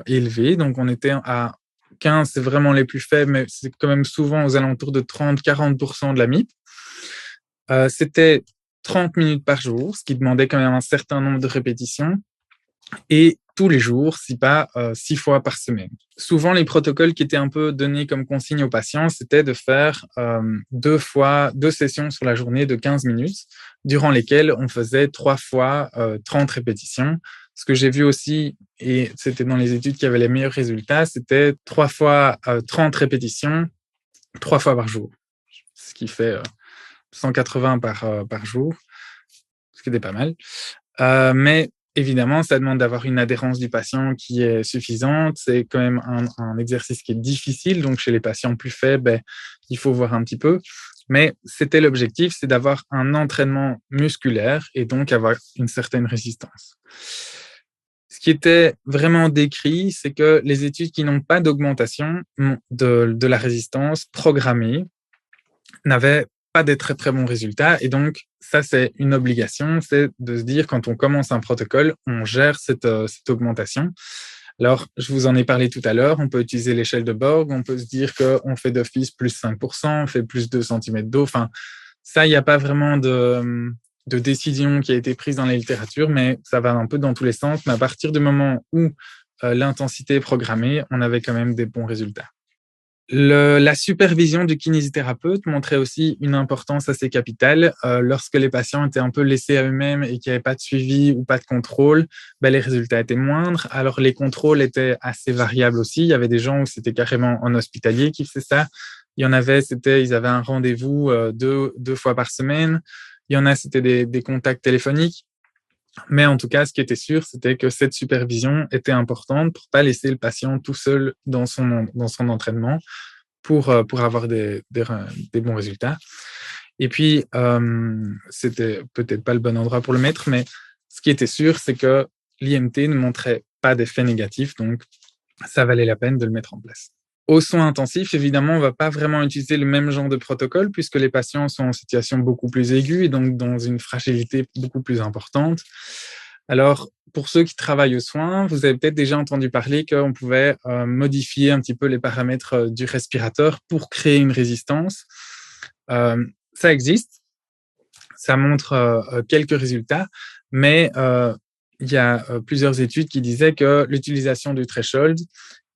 élevée. Donc, on était à 15, c'est vraiment les plus faibles, mais c'est quand même souvent aux alentours de 30-40% de la MIP. C'était 30 minutes par jour, ce qui demandait quand même un certain nombre de répétitions, et tous les jours, si pas 6 fois par semaine. Souvent, les protocoles qui étaient un peu donnés comme consigne aux patients, c'était de faire 2 sessions sur la journée de 15 minutes, durant lesquelles on faisait 3 fois 30 répétitions. Ce que j'ai vu aussi, et c'était dans les études qui avaient les meilleurs résultats, c'était 3 fois 30 répétitions, 3 fois par jour, ce qui fait 180 par jour, ce qui était pas mal. Mais évidemment, ça demande d'avoir une adhérence du patient qui est suffisante. C'est quand même un exercice qui est difficile. Donc, chez les patients plus faibles, il faut voir un petit peu. Mais c'était l'objectif, c'est d'avoir un entraînement musculaire et donc avoir une certaine résistance. Ce qui était vraiment décrit, c'est que les études qui n'ont pas d'augmentation de la résistance programmée n'avaient pas des très très bons résultats. Et donc, ça, c'est une obligation, c'est de se dire, quand on commence un protocole, on gère cette augmentation. Alors, je vous en ai parlé tout à l'heure, on peut utiliser l'échelle de Borg, on peut se dire qu'on fait d'office plus 5%, on fait plus 2 cm d'eau. Enfin, ça, il n'y a pas vraiment de décision qui a été prise dans la littérature, mais ça va un peu dans tous les sens. Mais à partir du moment où l'intensité est programmée, on avait quand même des bons résultats. La supervision du kinésithérapeute montrait aussi une importance assez capitale. Lorsque les patients étaient un peu laissés à eux-mêmes et qu'il n'y avait pas de suivi ou pas de contrôle, les résultats étaient moindres. Alors, les contrôles étaient assez variables aussi. Il y avait des gens où c'était carrément en hospitalier qui faisaient ça. Il y en avait, ils avaient un rendez-vous 2 fois par semaine. Il y en a, c'était des contacts téléphoniques. Mais en tout cas, ce qui était sûr, c'était que cette supervision était importante pour pas laisser le patient tout seul dans son entraînement pour avoir des bons résultats. Et puis, c'était peut-être pas le bon endroit pour le mettre, mais ce qui était sûr, c'est que l'IMT ne montrait pas d'effet négatif, donc ça valait la peine de le mettre en place. Aux soins intensifs, évidemment, on ne va pas vraiment utiliser le même genre de protocole puisque les patients sont en situation beaucoup plus aiguë et donc dans une fragilité beaucoup plus importante. Alors, pour ceux qui travaillent aux soins, vous avez peut-être déjà entendu parler qu'on pouvait modifier un petit peu les paramètres du respirateur pour créer une résistance. Ça existe, ça montre quelques résultats, mais il y a plusieurs études qui disaient que l'utilisation du threshold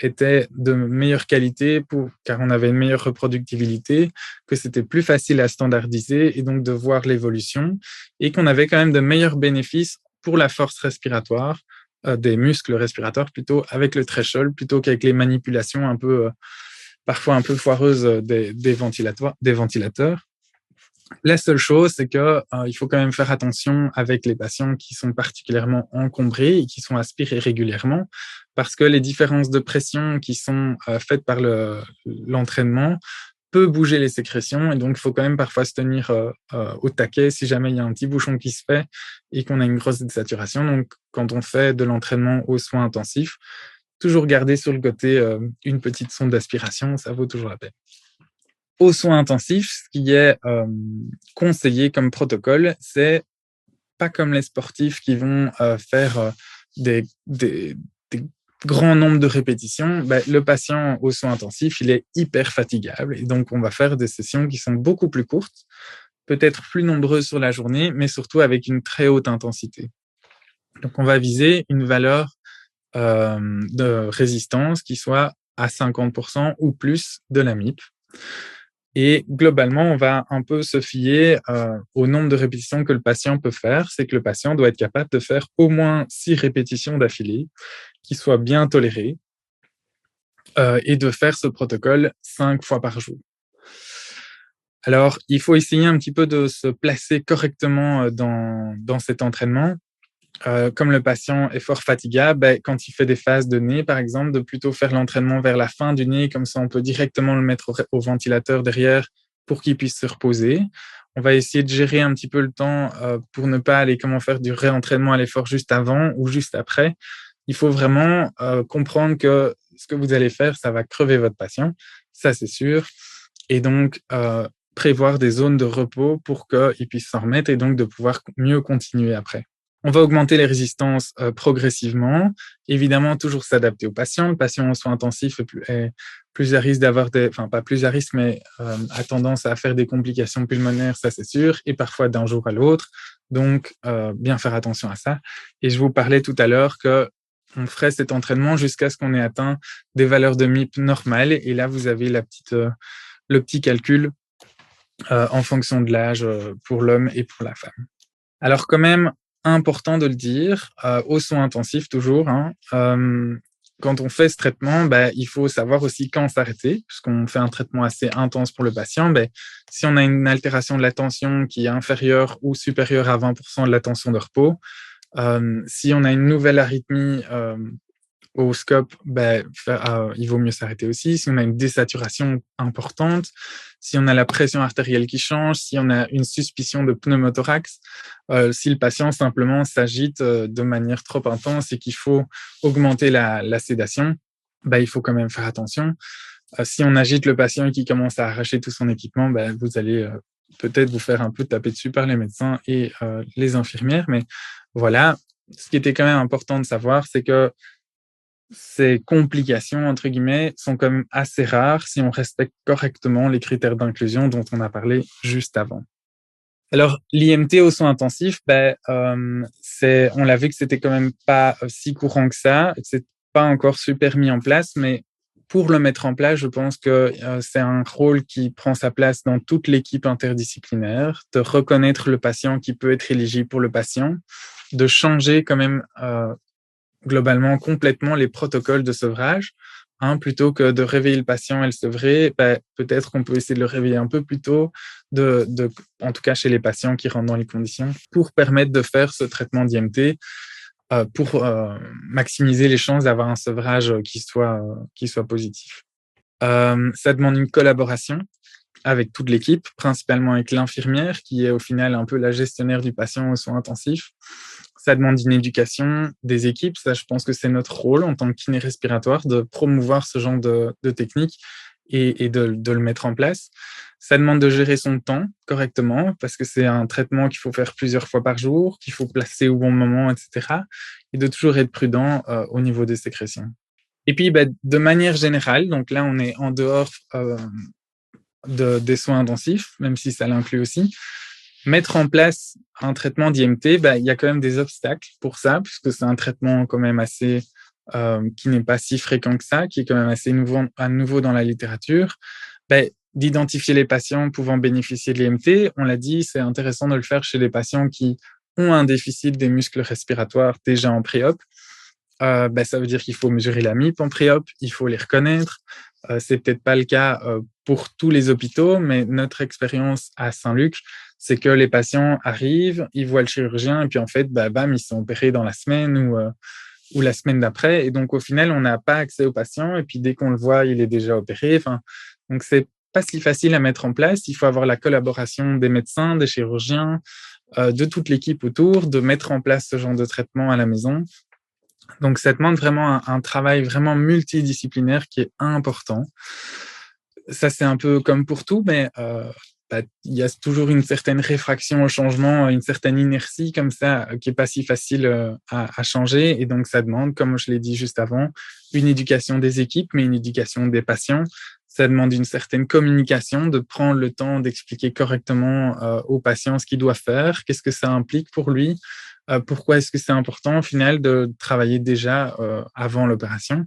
était de meilleure qualité car on avait une meilleure reproductibilité, que c'était plus facile à standardiser et donc de voir l'évolution et qu'on avait quand même de meilleurs bénéfices pour la force respiratoire, des muscles respirateurs plutôt avec le threshold plutôt qu'avec les manipulations un peu, parfois un peu foireuses des ventilateurs. La seule chose, c'est que il faut quand même faire attention avec les patients qui sont particulièrement encombrés et qui sont aspirés régulièrement, parce que les différences de pression qui sont faites par l'entraînement peut bouger les sécrétions et donc il faut quand même parfois se tenir au taquet si jamais il y a un petit bouchon qui se fait et qu'on a une grosse désaturation. Donc, quand on fait de l'entraînement aux soins intensifs, toujours garder sur le côté une petite sonde d'aspiration, ça vaut toujours la peine. Aux soins intensifs, ce qui est conseillé comme protocole, c'est pas comme les sportifs qui vont faire des grands nombres de répétitions. Le patient aux soins intensifs, il est hyper fatigable et donc on va faire des sessions qui sont beaucoup plus courtes, peut-être plus nombreuses sur la journée, mais surtout avec une très haute intensité. Donc on va viser une valeur de résistance qui soit à 50% ou plus de la MIP. Et globalement, on va un peu se fier au nombre de répétitions que le patient peut faire. C'est que le patient doit être capable de faire au moins 6 répétitions d'affilée, qui soient bien tolérées, et de faire ce protocole 5 fois par jour. Alors, il faut essayer un petit peu de se placer correctement dans cet entraînement. Comme le patient est fort fatigable, quand il fait des phases de nez, par exemple, de plutôt faire l'entraînement vers la fin du nez, comme ça on peut directement le mettre au ventilateur derrière pour qu'il puisse se reposer. On va essayer de gérer un petit peu le temps pour ne pas aller faire du réentraînement à l'effort juste avant ou juste après. Il faut vraiment comprendre que ce que vous allez faire, ça va crever votre patient, ça c'est sûr. Et donc, prévoir des zones de repos pour qu'il puisse s'en remettre et donc de pouvoir mieux continuer après. On va augmenter les résistances progressivement. Évidemment, toujours s'adapter au patient. Le patient en soins intensifs est plus à risque d'avoir enfin pas plus à risque, mais a tendance à faire des complications pulmonaires, ça c'est sûr, et parfois d'un jour à l'autre. Donc, bien faire attention à ça. Et je vous parlais tout à l'heure que on ferait cet entraînement jusqu'à ce qu'on ait atteint des valeurs de MIP normales. Et là, vous avez le petit calcul en fonction de l'âge pour l'homme et pour la femme. Alors quand même, important de le dire, aux soins intensifs toujours, quand on fait ce traitement, il faut savoir aussi quand s'arrêter, puisqu'on fait un traitement assez intense pour le patient. Si on a une altération de la tension qui est inférieure ou supérieure à 20% de la tension de repos, si on a une nouvelle arythmie au scope, il vaut mieux s'arrêter aussi. Si on a une désaturation importante, si on a la pression artérielle qui change, si on a une suspicion de pneumothorax, si le patient simplement s'agite de manière trop intense et qu'il faut augmenter la sédation, il faut quand même faire attention. Si on agite le patient et qu'il commence à arracher tout son équipement, vous allez peut-être vous faire un peu taper dessus par les médecins et les infirmières. Mais voilà, ce qui était quand même important de savoir, c'est que ces complications, entre guillemets, sont quand même assez rares si on respecte correctement les critères d'inclusion dont on a parlé juste avant. Alors, l'IMT aux soins intensifs, on l'a vu que c'était quand même pas si courant que ça, que c'est pas encore super mis en place, mais pour le mettre en place, je pense que c'est un rôle qui prend sa place dans toute l'équipe interdisciplinaire, de reconnaître le patient qui peut être éligible pour le patient, de changer quand même globalement complètement les protocoles de sevrage. Plutôt que de réveiller le patient et le sevrer, peut-être qu'on peut essayer de le réveiller un peu plus tôt, en tout cas chez les patients qui rentrent dans les conditions, pour permettre de faire ce traitement d'IMT, pour maximiser les chances d'avoir un sevrage qui soit positif. Ça demande une collaboration avec toute l'équipe, principalement avec l'infirmière, qui est au final un peu la gestionnaire du patient aux soins intensifs. Ça demande une éducation des équipes. Ça, je pense que c'est notre rôle en tant que kiné respiratoire de promouvoir ce genre de technique et de le mettre en place. Ça demande de gérer son temps correctement parce que c'est un traitement qu'il faut faire plusieurs fois par jour, qu'il faut placer au bon moment, etc. Et de toujours être prudent au niveau des sécrétions. Et puis, de manière générale, donc là, on est en dehors des soins intensifs, même si ça l'inclut aussi. Mettre en place un traitement d'IMT, il y a quand même des obstacles pour ça, puisque c'est un traitement quand même assez qui n'est pas si fréquent que ça, qui est quand même assez nouveau dans la littérature. D'identifier les patients pouvant bénéficier de l'IMT, on l'a dit, c'est intéressant de le faire chez les patients qui ont un déficit des muscles respiratoires déjà en pré-op. Ça veut dire qu'il faut mesurer la MIP en pré-op, il faut les reconnaître. C'est peut-être pas le cas pour tous les hôpitaux, mais notre expérience à Saint-Luc, c'est que les patients arrivent, ils voient le chirurgien et puis en fait, bam, ils sont opérés dans la semaine ou la semaine d'après. Et donc, au final, on n'a pas accès au patient. Et puis, dès qu'on le voit, il est déjà opéré. Donc, c'est pas si facile à mettre en place. Il faut avoir la collaboration des médecins, des chirurgiens, de toute l'équipe autour, de mettre en place ce genre de traitement à la maison. Donc, ça demande vraiment un travail vraiment multidisciplinaire qui est important. Ça, c'est un peu comme pour tout, mais il y a toujours une certaine réfraction au changement, une certaine inertie comme ça, qui est pas si facile à changer. Et donc, ça demande, comme je l'ai dit juste avant, une éducation des équipes, mais une éducation des patients. Ça demande une certaine communication, de prendre le temps d'expliquer correctement aux patients ce qu'il doit faire, qu'est-ce que ça implique pour lui, pourquoi est-ce que c'est important au final de travailler déjà avant l'opération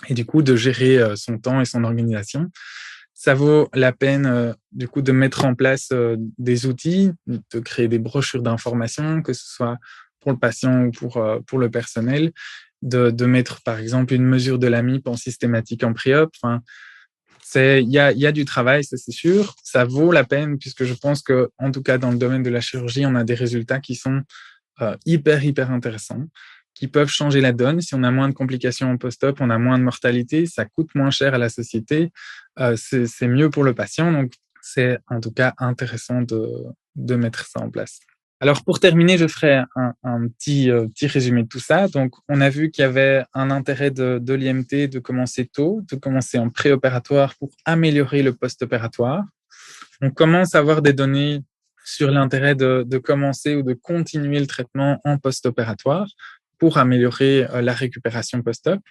et du coup de gérer son temps et son organisation. Ça vaut la peine du coup de mettre en place des outils, de créer des brochures d'information, que ce soit pour le patient ou pour le personnel, de mettre par exemple une mesure de la MIP en systématique en pré-op. Il y a du travail, ça c'est sûr. Ça vaut la peine puisque je pense que en tout cas dans le domaine de la chirurgie, on a des résultats qui sont hyper intéressants, qui peuvent changer la donne. Si on a moins de complications en post-op, on a moins de mortalité, ça coûte moins cher à la société, c'est mieux pour le patient. Donc, c'est en tout cas intéressant de mettre ça en place. Alors, pour terminer, je ferai un petit résumé de tout ça. Donc, on a vu qu'il y avait un intérêt de l'IMT de commencer tôt, de commencer en préopératoire pour améliorer le post-opératoire. On commence à avoir des données sur l'intérêt de commencer ou de continuer le traitement en post-opératoire pour améliorer la récupération post-op.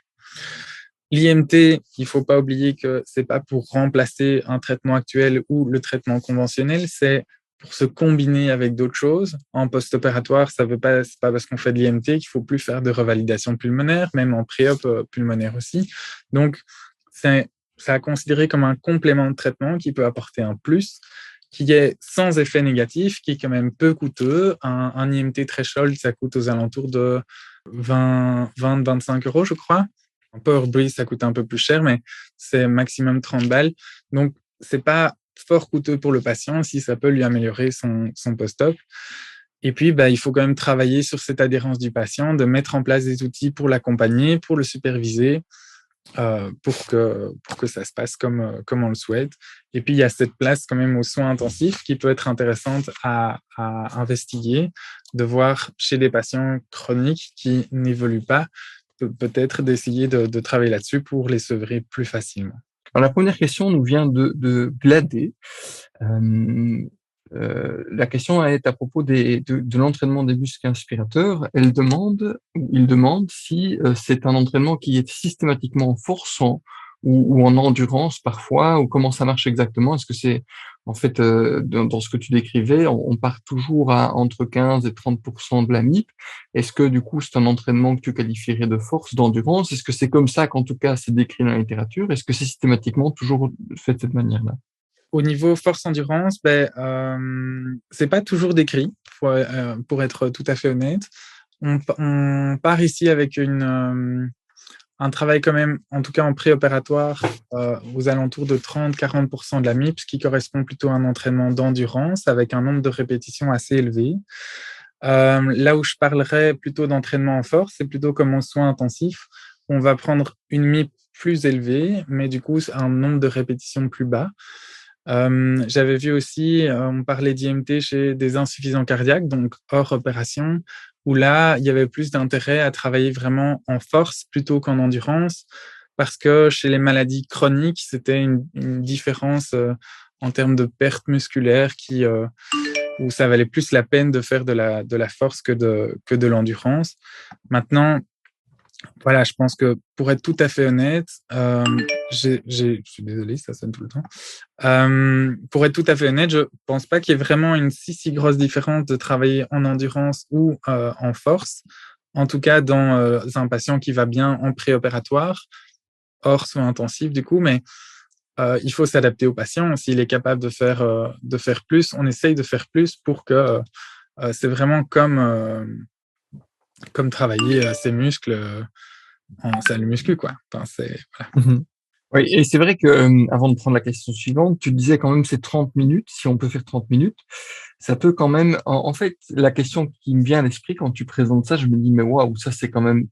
L'IMT, il ne faut pas oublier que ce n'est pas pour remplacer un traitement actuel ou le traitement conventionnel, c'est pour se combiner avec d'autres choses. En post-opératoire, c'est pas parce qu'on fait de l'IMT qu'il ne faut plus faire de revalidation pulmonaire, même en pré-op pulmonaire aussi. Donc, c'est à considérer comme un complément de traitement qui peut apporter un plus, qui est sans effet négatif, qui est quand même peu coûteux. Un IMT threshold, ça coûte aux alentours de 20-25 €, je crois. Un Power Breathe, ça coûte un peu plus cher, mais c'est maximum 30 balles. Donc, c'est pas fort coûteux pour le patient si ça peut lui améliorer son post-op. Et puis, il faut quand même travailler sur cette adhérence du patient, de mettre en place des outils pour l'accompagner, pour le superviser, pour que ça se passe comme on le souhaite. Et puis, il y a cette place quand même aux soins intensifs qui peut être intéressante à investiguer, de voir chez des patients chroniques qui n'évoluent pas, peut-être d'essayer de travailler là-dessus pour les sevrer plus facilement. Alors, la première question nous vient de Gladé. La question est à propos de l'entraînement des muscles inspirateurs. Il demande si c'est un entraînement qui est systématiquement en force ou en endurance parfois, ou comment ça marche exactement. Est-ce que c'est, en fait, dans ce que tu décrivais, on part toujours à entre 15 et 30% de la MIP. Est-ce que du coup c'est un entraînement que tu qualifierais de force, d'endurance? Est-ce que c'est comme ça qu'en tout cas c'est décrit dans la littérature? Est-ce que c'est systématiquement toujours fait de cette manière-là? Au niveau force-endurance, c'est pas toujours décrit, pour être tout à fait honnête. On part ici avec un travail quand même, en tout cas en préopératoire, aux alentours de 30-40% de la MIP, ce qui correspond plutôt à un entraînement d'endurance avec un nombre de répétitions assez élevé. Là où je parlerais plutôt d'entraînement en force, c'est plutôt comme en soins intensifs. On va prendre une MIP plus élevée, mais du coup, un nombre de répétitions plus bas. J'avais vu aussi, on parlait d'IMT chez des insuffisants cardiaques, donc hors opération, où là, il y avait plus d'intérêt à travailler vraiment en force plutôt qu'en endurance, parce que chez les maladies chroniques, c'était une différence en termes de perte musculaire où ça valait plus la peine de faire de la force que de l'endurance. Maintenant, voilà, je pense que pour être tout à fait honnête, je suis désolé, ça sonne tout le temps. Pour être tout à fait honnête, je pense pas qu'il y ait vraiment une si grosse différence de travailler en endurance ou en force. En tout cas, dans un patient qui va bien en préopératoire, hors soins intensifs du coup, mais il faut s'adapter au patient. S'il est capable de faire plus, on essaye de faire plus pour que c'est vraiment comme travailler ses muscles en salle muscu, quoi. Enfin, voilà. Mmh. Oui, et c'est vrai que, avant de prendre la question suivante, tu disais quand même c'est 30 minutes, si on peut faire 30 minutes, ça peut quand même en fait, la question qui me vient à l'esprit quand tu présentes ça, je me dis: «Mais waouh, ça c'est quand même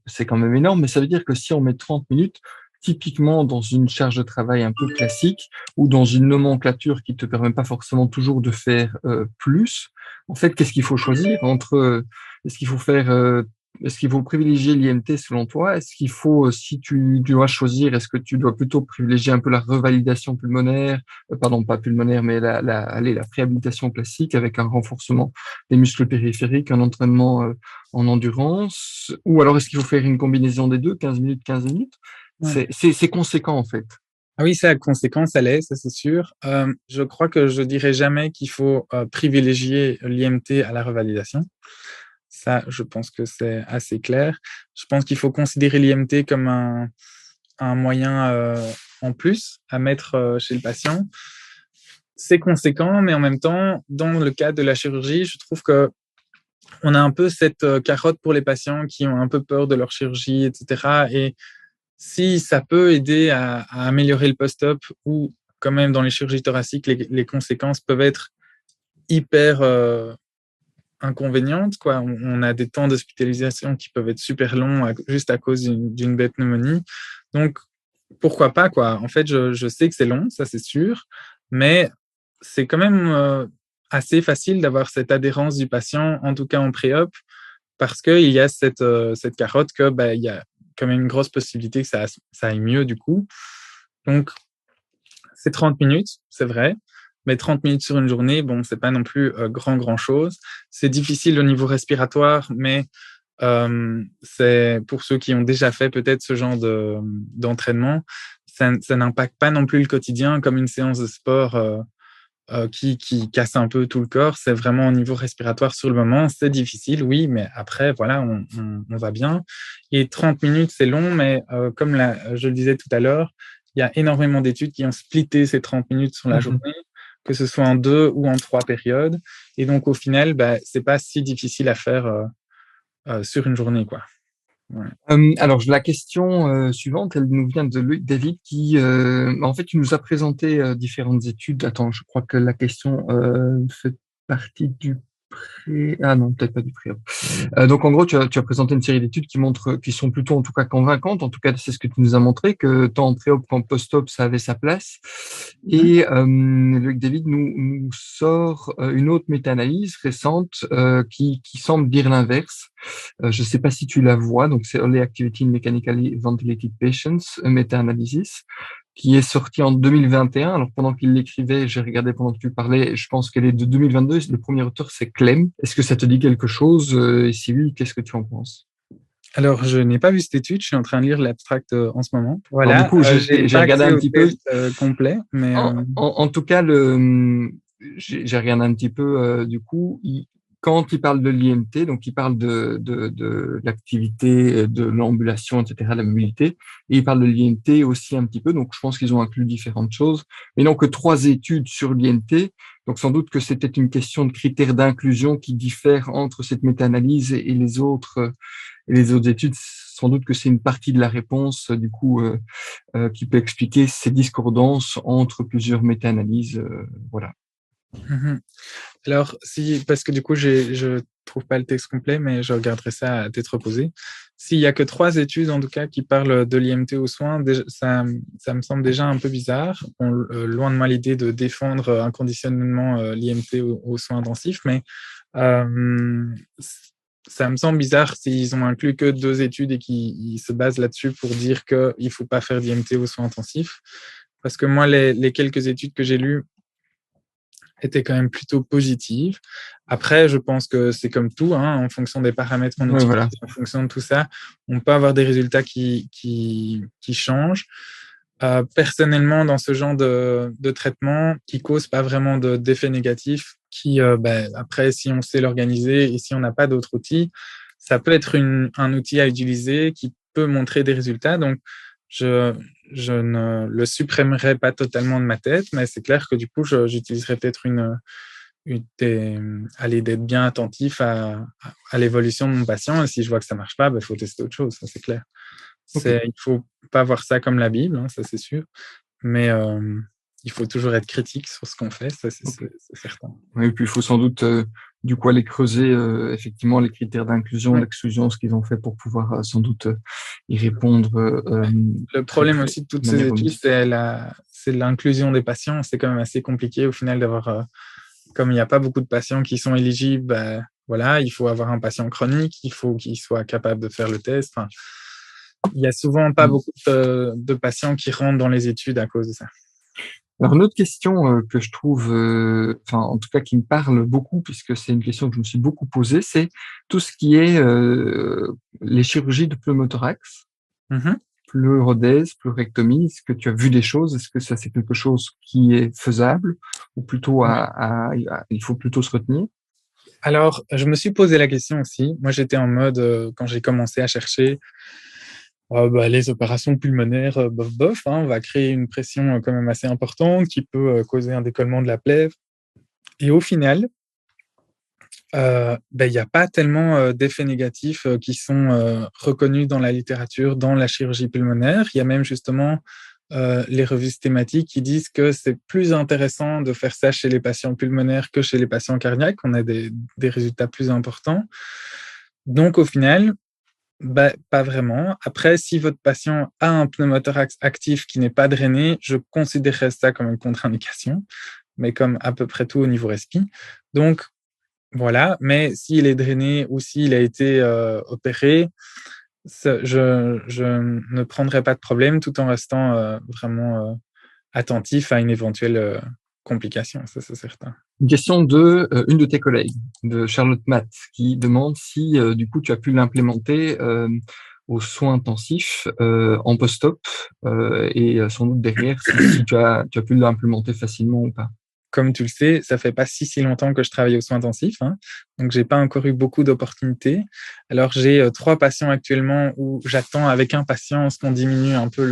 énorme», mais ça veut dire que si on met 30 minutes, typiquement dans une charge de travail un peu classique ou dans une nomenclature qui te permet pas forcément toujours de faire, plus, en fait, qu'est-ce qu'il faut choisir entre, est-ce qu'il faut faire, est-ce qu'il faut privilégier l'IMT selon toi? Est-ce qu'il faut, si tu dois choisir, est-ce que tu dois plutôt privilégier un peu la revalidation pulmonaire, pardon, pas pulmonaire, mais la préhabilitation classique avec un renforcement des muscles périphériques, un entraînement en endurance? Ou alors est-ce qu'il faut faire une combinaison des deux, 15 minutes, 15 minutes? Ouais. C'est conséquent en fait. Ah oui, ça a conséquence, ça l'est, ça c'est sûr. Je crois que je dirais jamais qu'il faut privilégier l'IMT à la revalidation. Ça, je pense que c'est assez clair. Je pense qu'il faut considérer l'IMT comme un moyen en plus à mettre chez le patient. C'est conséquent, mais en même temps, dans le cadre de la chirurgie, je trouve que on a un peu cette carotte pour les patients qui ont un peu peur de leur chirurgie, etc. Et si ça peut aider à améliorer le post-op ou quand même dans les chirurgies thoraciques, les conséquences peuvent être hyper inconvénientes, quoi. On a des temps d'hospitalisation qui peuvent être super longs juste à cause d'une bête pneumonie. Donc, pourquoi pas, quoi. En fait, je sais que c'est long, ça c'est sûr, mais c'est quand même assez facile d'avoir cette adhérence du patient, en tout cas en pré-op, parce qu'il y a cette carotte que il y a quand même une grosse possibilité que ça aille mieux du coup. Donc, c'est 30 minutes, c'est vrai, mais 30 minutes sur une journée, bon, c'est pas non plus grand chose. C'est difficile au niveau respiratoire, mais c'est pour ceux qui ont déjà fait peut-être ce genre d'entraînement, ça n'impacte pas non plus le quotidien comme une séance de sport qui casse un peu tout le corps. C'est vraiment au niveau respiratoire sur le moment. C'est difficile, oui, mais après, voilà, on va bien. Et 30 minutes, c'est long, mais comme je le disais tout à l'heure, il y a énormément d'études qui ont splitté ces 30 minutes sur la journée, que ce soit en 2 ou en 3 périodes. Et donc, au final, c'est pas si difficile à faire sur une journée, quoi. Ouais. Alors, la question suivante, elle nous vient de Loïc David qui, en fait, il nous a présenté différentes études. Attends, je crois que la question fait partie du pré... Ah non, peut-être pas du pré. Donc, en gros, tu as présenté une série d'études qui sont plutôt, en tout cas, convaincantes. En tout cas, c'est ce que tu nous as montré, que tant en pré-op qu'en post-op, ça avait sa place. Et Loïc David nous sort une autre méta-analyse récente qui semble dire l'inverse. Je ne sais pas si tu la vois, donc c'est Early Activity in Mechanically Ventilated Patients, méta-analysis, qui est sortie en 2021. Alors, pendant qu'il l'écrivait, j'ai regardé pendant que tu parlais, je pense qu'elle est de 2022. Le premier auteur, c'est Clem. Est-ce que ça te dit quelque chose? Et si oui, qu'est-ce que tu en penses? Alors, je n'ai pas vu cette étude, je suis en train de lire l'abstract en ce moment. Alors, du Voilà, coup, j'ai j'ai pas regardé accès un au petit peu. test complet, mais En tout cas, j'ai regardé un petit peu, du coup, quand il parle de l'IMT, donc il parle de l'activité, de l'ambulation, etc., la mobilité, et il parle de l'IMT aussi un petit peu, donc je pense qu'ils ont inclus différentes choses, mais non que 3 études sur l'IMT, donc sans doute que c'était une question de critères d'inclusion qui diffèrent entre cette méta-analyse et les autres études. Sans doute que c'est une partie de la réponse, du coup, qui peut expliquer ces discordances entre plusieurs méta-analyses. Voilà. Mhm. Alors, parce que du coup, je trouve pas le texte complet, mais je regarderai ça à tête reposée. S'il y a que 3 études, en tout cas, qui parlent de l'IMT aux soins, déjà, ça me semble déjà un peu bizarre. Loin de moi l'idée de défendre inconditionnellement l'IMT aux soins intensifs, mais euh, ça me semble bizarre s'ils ont inclus que 2 études et qu'ils se basent là-dessus pour dire qu'il ne faut pas faire d'IMT aux soins intensifs. Parce que moi, les quelques études que j'ai lues était quand même plutôt positive. Après, je pense que c'est comme tout, hein, en fonction des paramètres qu'on utilise, Voilà. en fonction de tout ça, on peut avoir des résultats qui changent. Personnellement, dans ce genre de traitement qui cause pas vraiment d'effets négatifs, qui après, si on sait l'organiser et si on n'a pas d'autres outils, ça peut être un outil à utiliser qui peut montrer des résultats. Donc, je, je ne le supprimerai pas totalement de ma tête, mais c'est clair que du coup, j'utiliserai peut-être d'être bien attentif à l'évolution de mon patient. Et si je vois que ça marche pas, il faut tester autre chose, ça c'est clair. Okay. Il faut pas voir ça comme la Bible, hein, ça c'est sûr, mais il faut toujours être critique sur ce qu'on fait, ça c'est certain. Oui, et puis il faut sans doute du coup aller creuser effectivement les critères d'inclusion, Ouais. d'exclusion, ce qu'ils ont fait pour pouvoir sans doute y répondre Le très, problème très, aussi de toutes de ces manière études, robuste. c'est l'inclusion des patients. C'est quand même assez compliqué au final d'avoir, comme il n'y a pas beaucoup de patients qui sont éligibles, voilà, il faut avoir un patient chronique, il faut qu'il soit capable de faire le test. Enfin, il y a souvent pas beaucoup de patients qui rentrent dans les études à cause de ça. Alors, une autre question que je trouve, enfin, en tout cas, qui me parle beaucoup, puisque c'est une question que je me suis beaucoup posée, c'est tout ce qui est les chirurgies de pneumothorax, Mm-hmm. pleurodèse, pleurectomie. Est-ce que tu as vu des choses? Est-ce que ça, c'est quelque chose qui est faisable ou plutôt il faut plutôt se retenir? Alors, je me suis posé la question aussi. Moi, j'étais en mode, quand j'ai commencé à chercher les opérations pulmonaires, bof, bof, hein, on va créer une pression quand même assez importante qui peut causer un décollement de la plèvre. Et au final, il n'y a pas tellement d'effets négatifs qui sont reconnus dans la littérature, dans la chirurgie pulmonaire. Il y a même justement les revues thématiques qui disent que c'est plus intéressant de faire ça chez les patients pulmonaires que chez les patients cardiaques. On a des résultats plus importants. Donc, au final, pas vraiment. Après, si votre patient a un pneumothorax actif qui n'est pas drainé, je considérerais ça comme une contre-indication. mais comme à peu près tout au niveau respi. Donc, voilà. Mais s'il est drainé ou s'il a été opéré, je ne prendrai pas de problème tout en restant vraiment attentif à une éventuelle complication, ça c'est certain. Une question de une de tes collègues, de Charlotte Matt, qui demande si du coup tu as pu l'implémenter aux soins intensifs en post-op et sans doute derrière si tu as pu l'implémenter facilement ou pas. Comme tu le sais, ça fait pas si longtemps que je travaille aux soins intensifs, hein, donc j'ai pas encore eu beaucoup d'opportunités. Alors j'ai 3 patients actuellement où j'attends avec impatience qu'on diminue un peu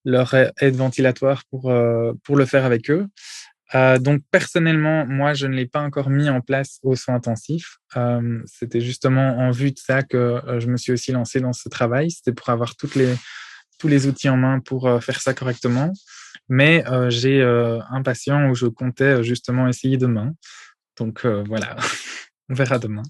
leur aide ventilatoire pour le faire avec eux. Donc personnellement, moi, je ne l'ai pas encore mis en place aux soins intensifs. C'était justement en vue de ça que je me suis aussi lancé dans ce travail. C'était pour avoir tous les outils en main pour faire ça correctement. Mais j'ai un patient où je comptais justement essayer demain. Donc voilà, on verra demain.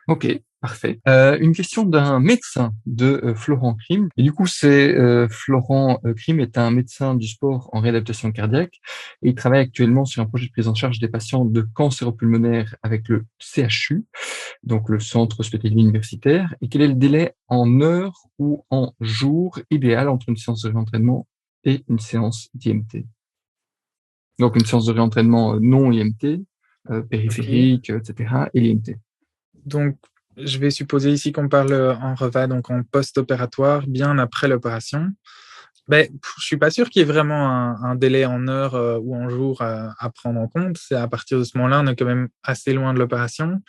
Ok, parfait. Une question d'un médecin de Florent Crime. Et du coup, c'est Florent Crime est un médecin du sport en réadaptation cardiaque et il travaille actuellement sur un projet de prise en charge des patients de cancéro-pulmonaire avec le CHU, donc le centre hospitalier universitaire. Et quel est le délai en heures ou en jours idéal entre une séance de réentraînement et une séance d'IMT? Donc une séance de réentraînement non IMT, Ok. périphérique, etc. et l'IMT. Donc, je vais supposer ici qu'on parle en REVA, donc en post-opératoire, bien après l'opération. Ben, je suis pas sûr qu'il y ait vraiment un délai en heures ou en jours à prendre en compte. C'est à partir de ce moment-là, on est quand même assez loin de l'opération.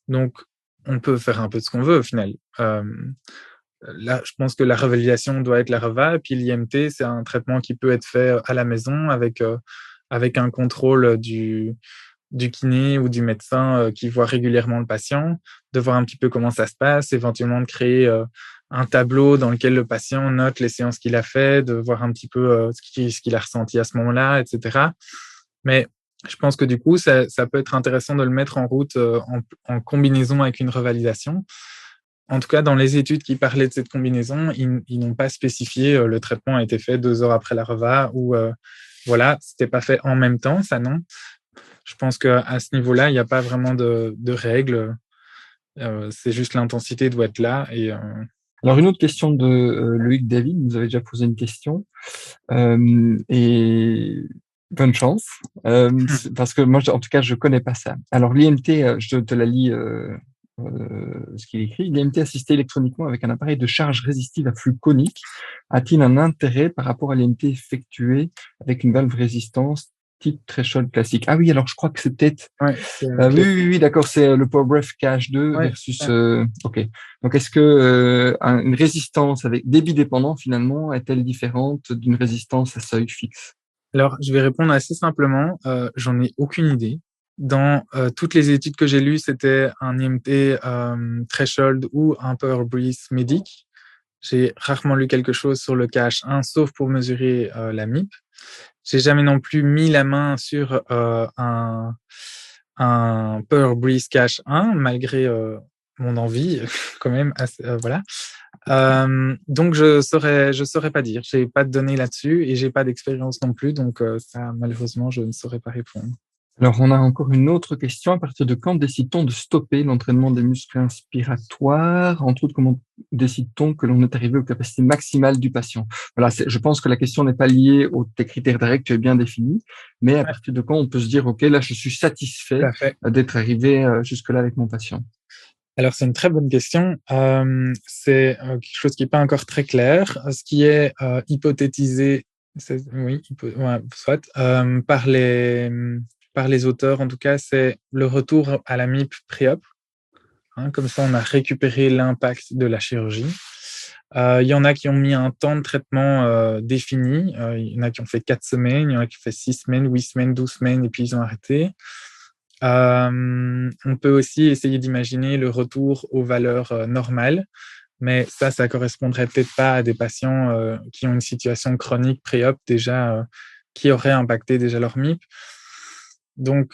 Donc, on peut faire un peu ce qu'on veut au final. Là, je pense que la revalidation doit être la REVA, et puis l'IMT, c'est un traitement qui peut être fait à la maison avec un contrôle du kiné ou du médecin qui voit régulièrement le patient, de voir un petit peu comment ça se passe, éventuellement de créer un tableau dans lequel le patient note les séances qu'il a fait, de voir un petit peu ce qu'il a ressenti à ce moment-là, etc. Mais je pense que du coup, ça peut être intéressant de le mettre en route en combinaison avec une revalidation. En tout cas, dans les études qui parlaient de cette combinaison, ils n'ont pas spécifié le traitement a été fait 2 heures après la reva ou voilà, c'était pas fait en même temps, ça non. Je pense qu'à ce niveau-là, il n'y a pas vraiment de règles. C'est juste l'intensité doit être là. Alors, une autre question de Loïc David, nous avait déjà posé une question. Et bonne chance, parce que moi, en tout cas, je connais pas ça. Alors, l'IMT, je te la lis ce qu'il écrit. L'IMT assisté électroniquement avec un appareil de charge résistive à flux conique a-t-il un intérêt par rapport à l'IMT effectué avec une valve résistance type threshold classique? Ah oui, alors je crois que c'est peut-être Ouais, c'est oui, d'accord, c'est le PowerBreath KH2 ouais, versus. Ok. Donc, est-ce que une résistance avec débit dépendant finalement est-elle différente d'une résistance à seuil fixe? alors, je vais répondre assez simplement. J'en ai aucune idée. Dans toutes les études que j'ai lues, c'était un IMT threshold ou un Power Breath Medic. J'ai rarement lu quelque chose sur le KH1, sauf pour mesurer la MIP. J'ai jamais non plus mis la main sur un Power Breeze Cache 1, malgré mon envie, quand même. Voilà. Donc, je saurais pas dire. J'ai pas de données là-dessus et j'ai pas d'expérience non plus. Donc, ça, malheureusement, je ne saurais pas répondre. Alors, on a encore une autre question. À partir de quand décide-t-on de stopper l'entraînement des muscles inspiratoires? Entre autres, comment décide-t-on que l'on est arrivé aux capacités maximales du patient? Voilà, je pense que la question n'est pas liée aux tes critères d'arrêt que tu as bien définis, mais à Ouais, partir de quand on peut se dire, OK, là, je suis tout satisfait à fait. d'être arrivé jusque-là avec mon patient. Alors, c'est une très bonne question. C'est quelque chose qui n'est pas encore très clair. Ce qui est hypothétisé, oui, ouais, soit, par les auteurs, en tout cas, c'est le retour à la MIP pré-op. Hein, comme ça, on a récupéré l'impact de la chirurgie. Il y en a qui ont mis un temps de traitement défini. Il y en a qui ont fait 4 semaines, il y en a qui ont fait 6 semaines, 8 semaines, 12 semaines, et puis ils ont arrêté. On peut aussi essayer d'imaginer le retour aux valeurs normales, mais ça correspondrait peut-être pas à des patients qui ont une situation chronique pré-op déjà, qui aurait impacté déjà leur MIP. Donc,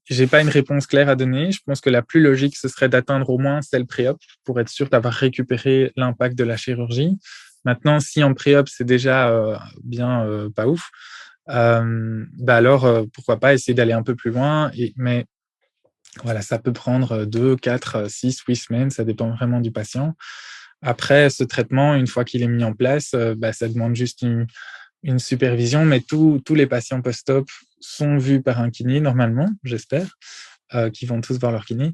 j'ai pas une réponse claire à donner. Je pense que la plus logique, ce serait d'atteindre au moins celle pré-op pour être sûr d'avoir récupéré l'impact de la chirurgie. Maintenant, si en pré-op, c'est déjà bien pas ouf, alors pourquoi pas essayer d'aller un peu plus loin. Mais voilà, ça peut prendre 2, 4, 6, 8 semaines, ça dépend vraiment du patient. Après, ce traitement, une fois qu'il est mis en place, ça demande juste une supervision, mais tous les patients post-op sont vus par un kiné normalement, j'espère, qui vont tous voir leur kiné.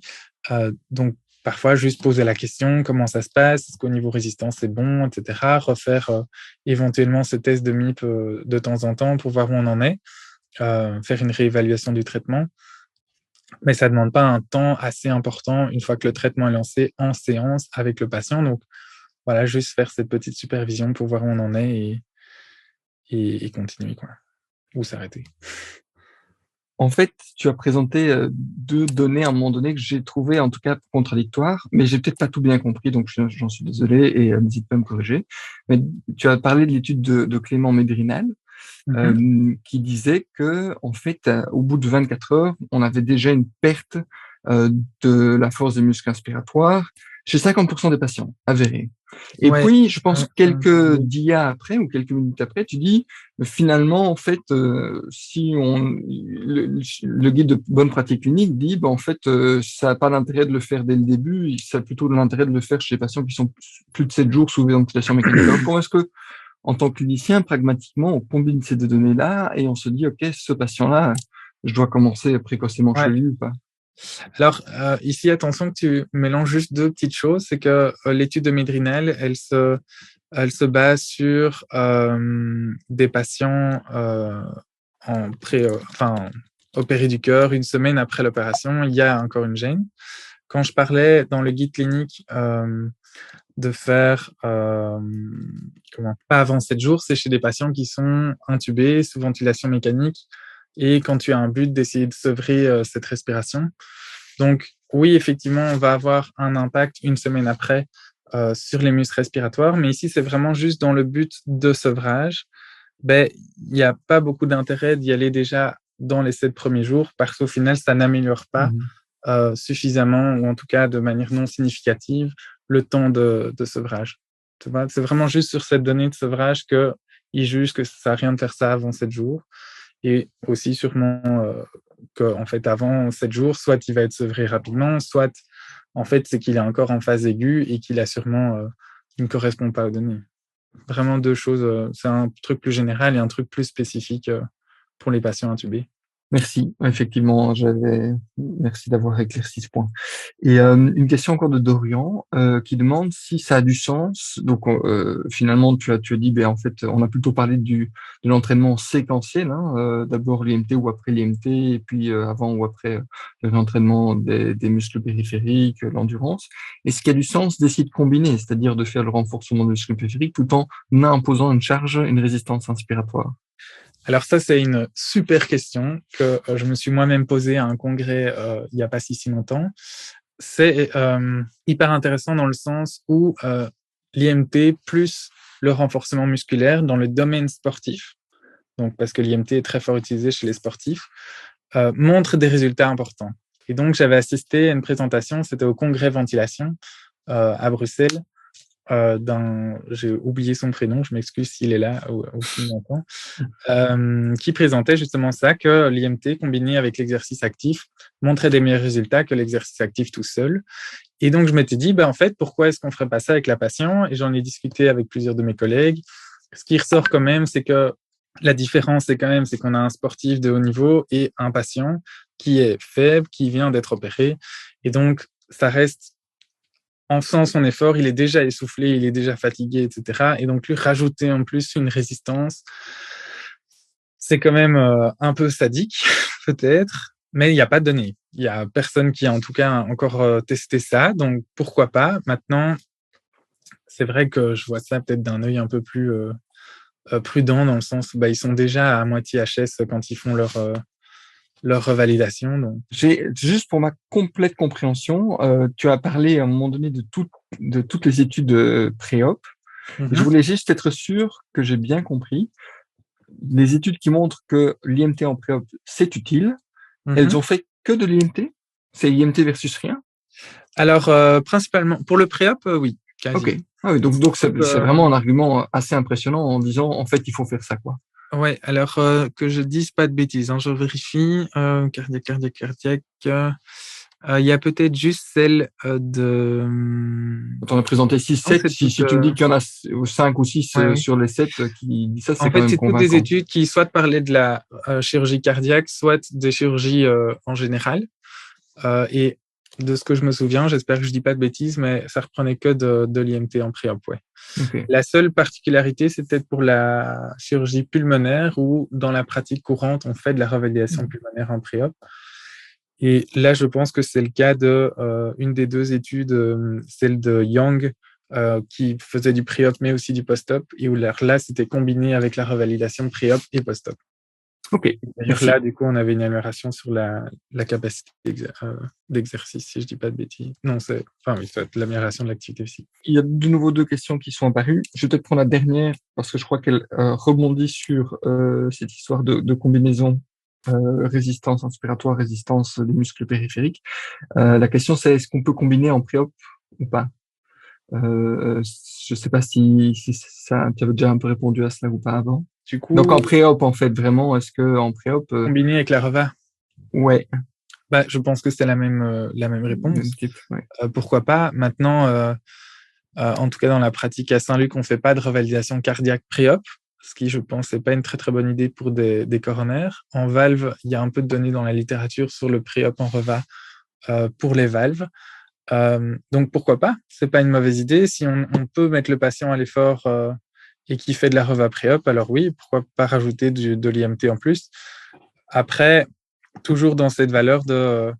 Donc, parfois, juste poser la question, comment ça se passe, est-ce qu'au niveau résistance, c'est bon, etc. Refaire éventuellement ce test de MIP de temps en temps pour voir où on en est, faire une réévaluation du traitement. Mais ça ne demande pas un temps assez important une fois que le traitement est lancé en séance avec le patient. Donc, voilà, juste faire cette petite supervision pour voir où on en est et continuer, quoi. Ou s'arrêter. En fait, tu as présenté deux données à un moment donné que j'ai trouvé en tout cas contradictoires, mais j'ai peut-être pas tout bien compris, donc j'en suis désolé et n'hésite pas à me corriger. Mais tu as parlé de l'étude de Clément Médrinal, qui disait que en fait, au bout de 24 heures, on avait déjà une perte de la force des muscles inspiratoires chez 50% des patients, avérée. Et Ouais. puis, je pense quelques dias après ou quelques minutes après, tu dis finalement, en fait, si le guide de bonne pratique clinique dit, en fait, ça n'a pas d'intérêt de le faire dès le début, ça a plutôt de l'intérêt de le faire chez les patients qui sont plus de 7 jours sous ventilation mécanique. Alors, comment est-ce que en tant que clinicien, pragmatiquement, on combine ces deux données-là et on se dit, OK, ce patient-là, je dois commencer précocement chez lui ou pas? Alors, ici, attention que tu mélanges juste deux petites choses. C'est que l'étude de Médrinel, elle se base sur des patients opérés du cœur une semaine après l'opération. Il y a encore une gêne. Quand je parlais dans le guide clinique de faire pas avant 7 jours, c'est chez des patients qui sont intubés sous ventilation mécanique et quand tu as un but d'essayer de sevrer cette respiration. Donc oui, effectivement, on va avoir un impact une semaine après sur les muscles respiratoires, mais ici, c'est vraiment juste dans le but de sevrage. Il n'y a pas beaucoup d'intérêt d'y aller déjà dans les 7 premiers jours parce qu'au final, ça n'améliore pas suffisamment, ou en tout cas de manière non significative, le temps de sevrage. Tu vois, c'est vraiment juste sur cette donnée de sevrage qu'ils jugent que ça ne sert à rien de faire ça avant 7 jours. Et aussi sûrement qu'en fait, avant 7 jours, soit il va être sevré rapidement, soit en fait, c'est qu'il est encore en phase aiguë et qu'il a sûrement qui ne correspond pas aux données. Vraiment deux choses. C'est un truc plus général et un truc plus spécifique pour les patients intubés. Merci. Effectivement, merci d'avoir éclairci ce point. Et une question encore de Dorian qui demande si ça a du sens. Donc finalement, tu as dit, en fait, on a plutôt parlé de l'entraînement séquentiel, d'abord l'IMT ou après l'IMT, et puis avant ou après le réentraînement des muscles périphériques, l'endurance. Est-ce qu'il y a du sens d'essayer de combiner, c'est-à-dire de faire le renforcement des muscles périphériques tout en imposant une charge, une résistance inspiratoire? Alors ça, c'est une super question que je me suis moi-même posée à un congrès il n'y a pas si longtemps. C'est hyper intéressant dans le sens où l'IMT plus le renforcement musculaire dans le domaine sportif, donc parce que l'IMT est très fort utilisé chez les sportifs, montre des résultats importants. Et donc, j'avais assisté à une présentation, c'était au congrès ventilation à Bruxelles, j'ai oublié son prénom, je m'excuse s'il est là ou s'il m'entend, qui présentait justement ça, que l'IMT combiné avec l'exercice actif montrait des meilleurs résultats que l'exercice actif tout seul. Et donc, je m'étais dit, en fait, pourquoi est-ce qu'on ne ferait pas ça avec la patient? Et j'en ai discuté avec plusieurs de mes collègues. Ce qui ressort quand même, c'est que la différence, c'est qu'on a un sportif de haut niveau et un patient qui est faible, qui vient d'être opéré. Et donc, ça reste, en faisant son effort, il est déjà essoufflé, il est déjà fatigué, etc. Et donc, lui rajouter en plus une résistance, c'est quand même un peu sadique, peut-être, mais il n'y a pas de données. Il n'y a personne qui a en tout cas encore testé ça, donc pourquoi pas. Maintenant, c'est vrai que je vois ça peut-être d'un œil un peu plus prudent, dans le sens où ils sont déjà à moitié HS quand ils font leur revalidation. Donc. Juste pour ma complète compréhension, tu as parlé à un moment donné de toutes les études pré-op. Et je voulais juste être sûr que j'ai bien compris. Les études qui montrent que l'IMT en pré-op, c'est utile, elles ont fait que de l'IMT? C'est IMT versus rien? Alors, principalement, pour le pré-op, oui, quasi. Ok. Ah oui, donc c'est vraiment un argument assez impressionnant en disant, en fait, il faut faire ça, quoi. Ouais, alors que je dise pas de bêtises, hein, je vérifie. Cardiaque. Il y a peut-être juste celle de. Quand on a présenté six Non, sept, c'est si toute. tu me dis qu'il y en a 5 ou 6 Ouais, oui. sur les 7 qui dit ça, c'est En quand fait, même c'est toutes des convaincant. études qui soit parlaient de la chirurgie cardiaque, soit des chirurgies en général. Et de ce que je me souviens, j'espère que je dis pas de bêtises, mais ça reprenait que de l'IMT en pré-op, ouais. Okay. La seule particularité, c'est peut-être pour la chirurgie pulmonaire où, dans la pratique courante, on fait de la revalidation pulmonaire en pré-op. Et là, je pense que c'est le cas de une des deux études, celle de Young, qui faisait du pré-op mais aussi du post-op, et où là, c'était combiné avec la revalidation pré-op et post-op. Ok. D'ailleurs, là, du coup, on avait une amélioration sur la capacité d'exercice, si je dis pas de bêtises. Non, c'est l'amélioration de l'activité physique. Il y a de nouveau 2 questions qui sont apparues. Je vais peut-être prendre la dernière parce que je crois qu'elle rebondit sur cette histoire de combinaison résistance inspiratoire, résistance des muscles périphériques. La question, c'est est-ce qu'on peut combiner en pré-op ou pas? Je sais pas si ça, tu avais déjà un peu répondu à cela ou pas avant. Du coup, Donc en pré-op, en fait, vraiment, est-ce que en pré-op, combiné avec la REVA, ouais, je pense que c'est la même réponse. même type, ouais. Pourquoi pas? Maintenant, en tout cas dans la pratique à Saint-Luc, on fait pas de revalidation cardiaque pré-op, ce qui, je pense, n'est pas une très très bonne idée pour des coronaires. En valve, il y a un peu de données dans la littérature sur le pré-op en REVA pour les valves. Donc pourquoi pas? C'est pas une mauvaise idée. Si on peut mettre le patient à l'effort et qui fait de la REVA pré-op, alors oui, pourquoi pas rajouter de l'IMT en plus. Après, toujours dans cette valeur de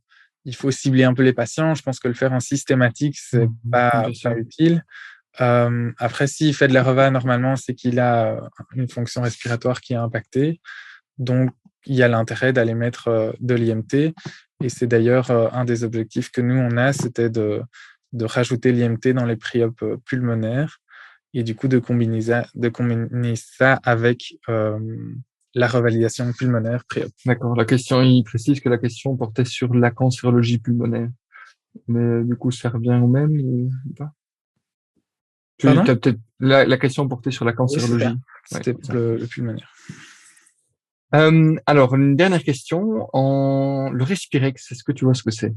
il faut cibler un peu les patients. Je pense que le faire en systématique, c'est pas utile. Après, s'il fait de la REVA, normalement, c'est qu'il a une fonction respiratoire qui est impactée. Donc, il y a l'intérêt d'aller mettre de l'IMT. Et c'est d'ailleurs un des objectifs que nous, on a, c'était de rajouter l'IMT dans les pré-op pulmonaires et du coup de combiner ça avec la revalidation pulmonaire pré-op. D'accord. La question, il précise que la question portait sur la cancérologie pulmonaire. Mais du coup, ça revient au même ou pas? Pardon? T'as peut-être la question portait sur la Oui, c'est ça. cancérologie. C'était pour le pulmonaire. Alors, une dernière question. Le Respirex, est-ce que tu vois ce que c'est?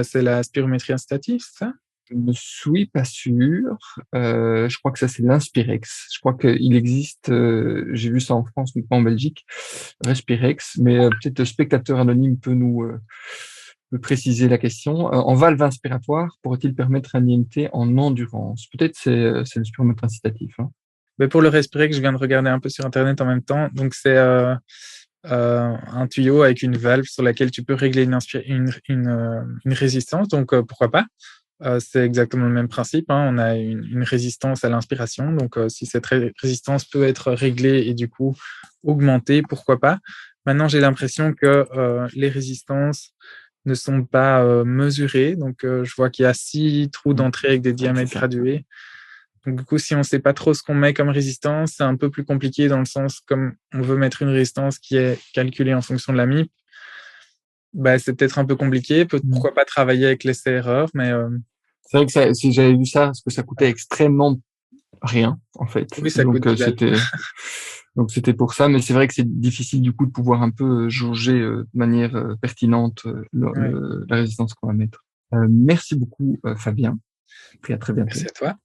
C'est la spirométrie incitative, c'est ça? Je ne suis pas sûr. Je crois que ça, c'est l'Inspirex. Je crois qu'il existe, j'ai vu ça en France, mais pas en Belgique, Respirex. Mais peut-être le spectateur anonyme peut nous préciser la question. En valve inspiratoire, pourrait-il permettre un IMT en endurance? Peut-être c'est le spiromètre incitatif. Hein. Mais pour le Respirex, je viens de regarder un peu sur Internet en même temps. Donc, c'est un tuyau avec une valve sur laquelle tu peux régler une résistance. Donc, pourquoi pas? C'est exactement le même principe. Hein. On a une résistance à l'inspiration. Donc, si cette résistance peut être réglée et du coup augmentée, pourquoi pas? Maintenant, j'ai l'impression que les résistances ne sont pas mesurées. Donc, je vois qu'il y a 6 trous d'entrée avec des diamètres gradués. Donc, du coup, si on ne sait pas trop ce qu'on met comme résistance, c'est un peu plus compliqué dans le sens comme on veut mettre une résistance qui est calculée en fonction de la MIP. C'est peut-être un peu compliqué. Pourquoi pas travailler avec l'essai-erreur, mais c'est vrai que si j'avais vu ça, parce que ça coûtait extrêmement rien, en fait. Oui, ça coûte donc c'était pour ça, mais c'est vrai que c'est difficile du coup de pouvoir un peu jauger de manière pertinente la résistance qu'on va mettre. Merci beaucoup, Fabien. Et à très bientôt. Merci à toi.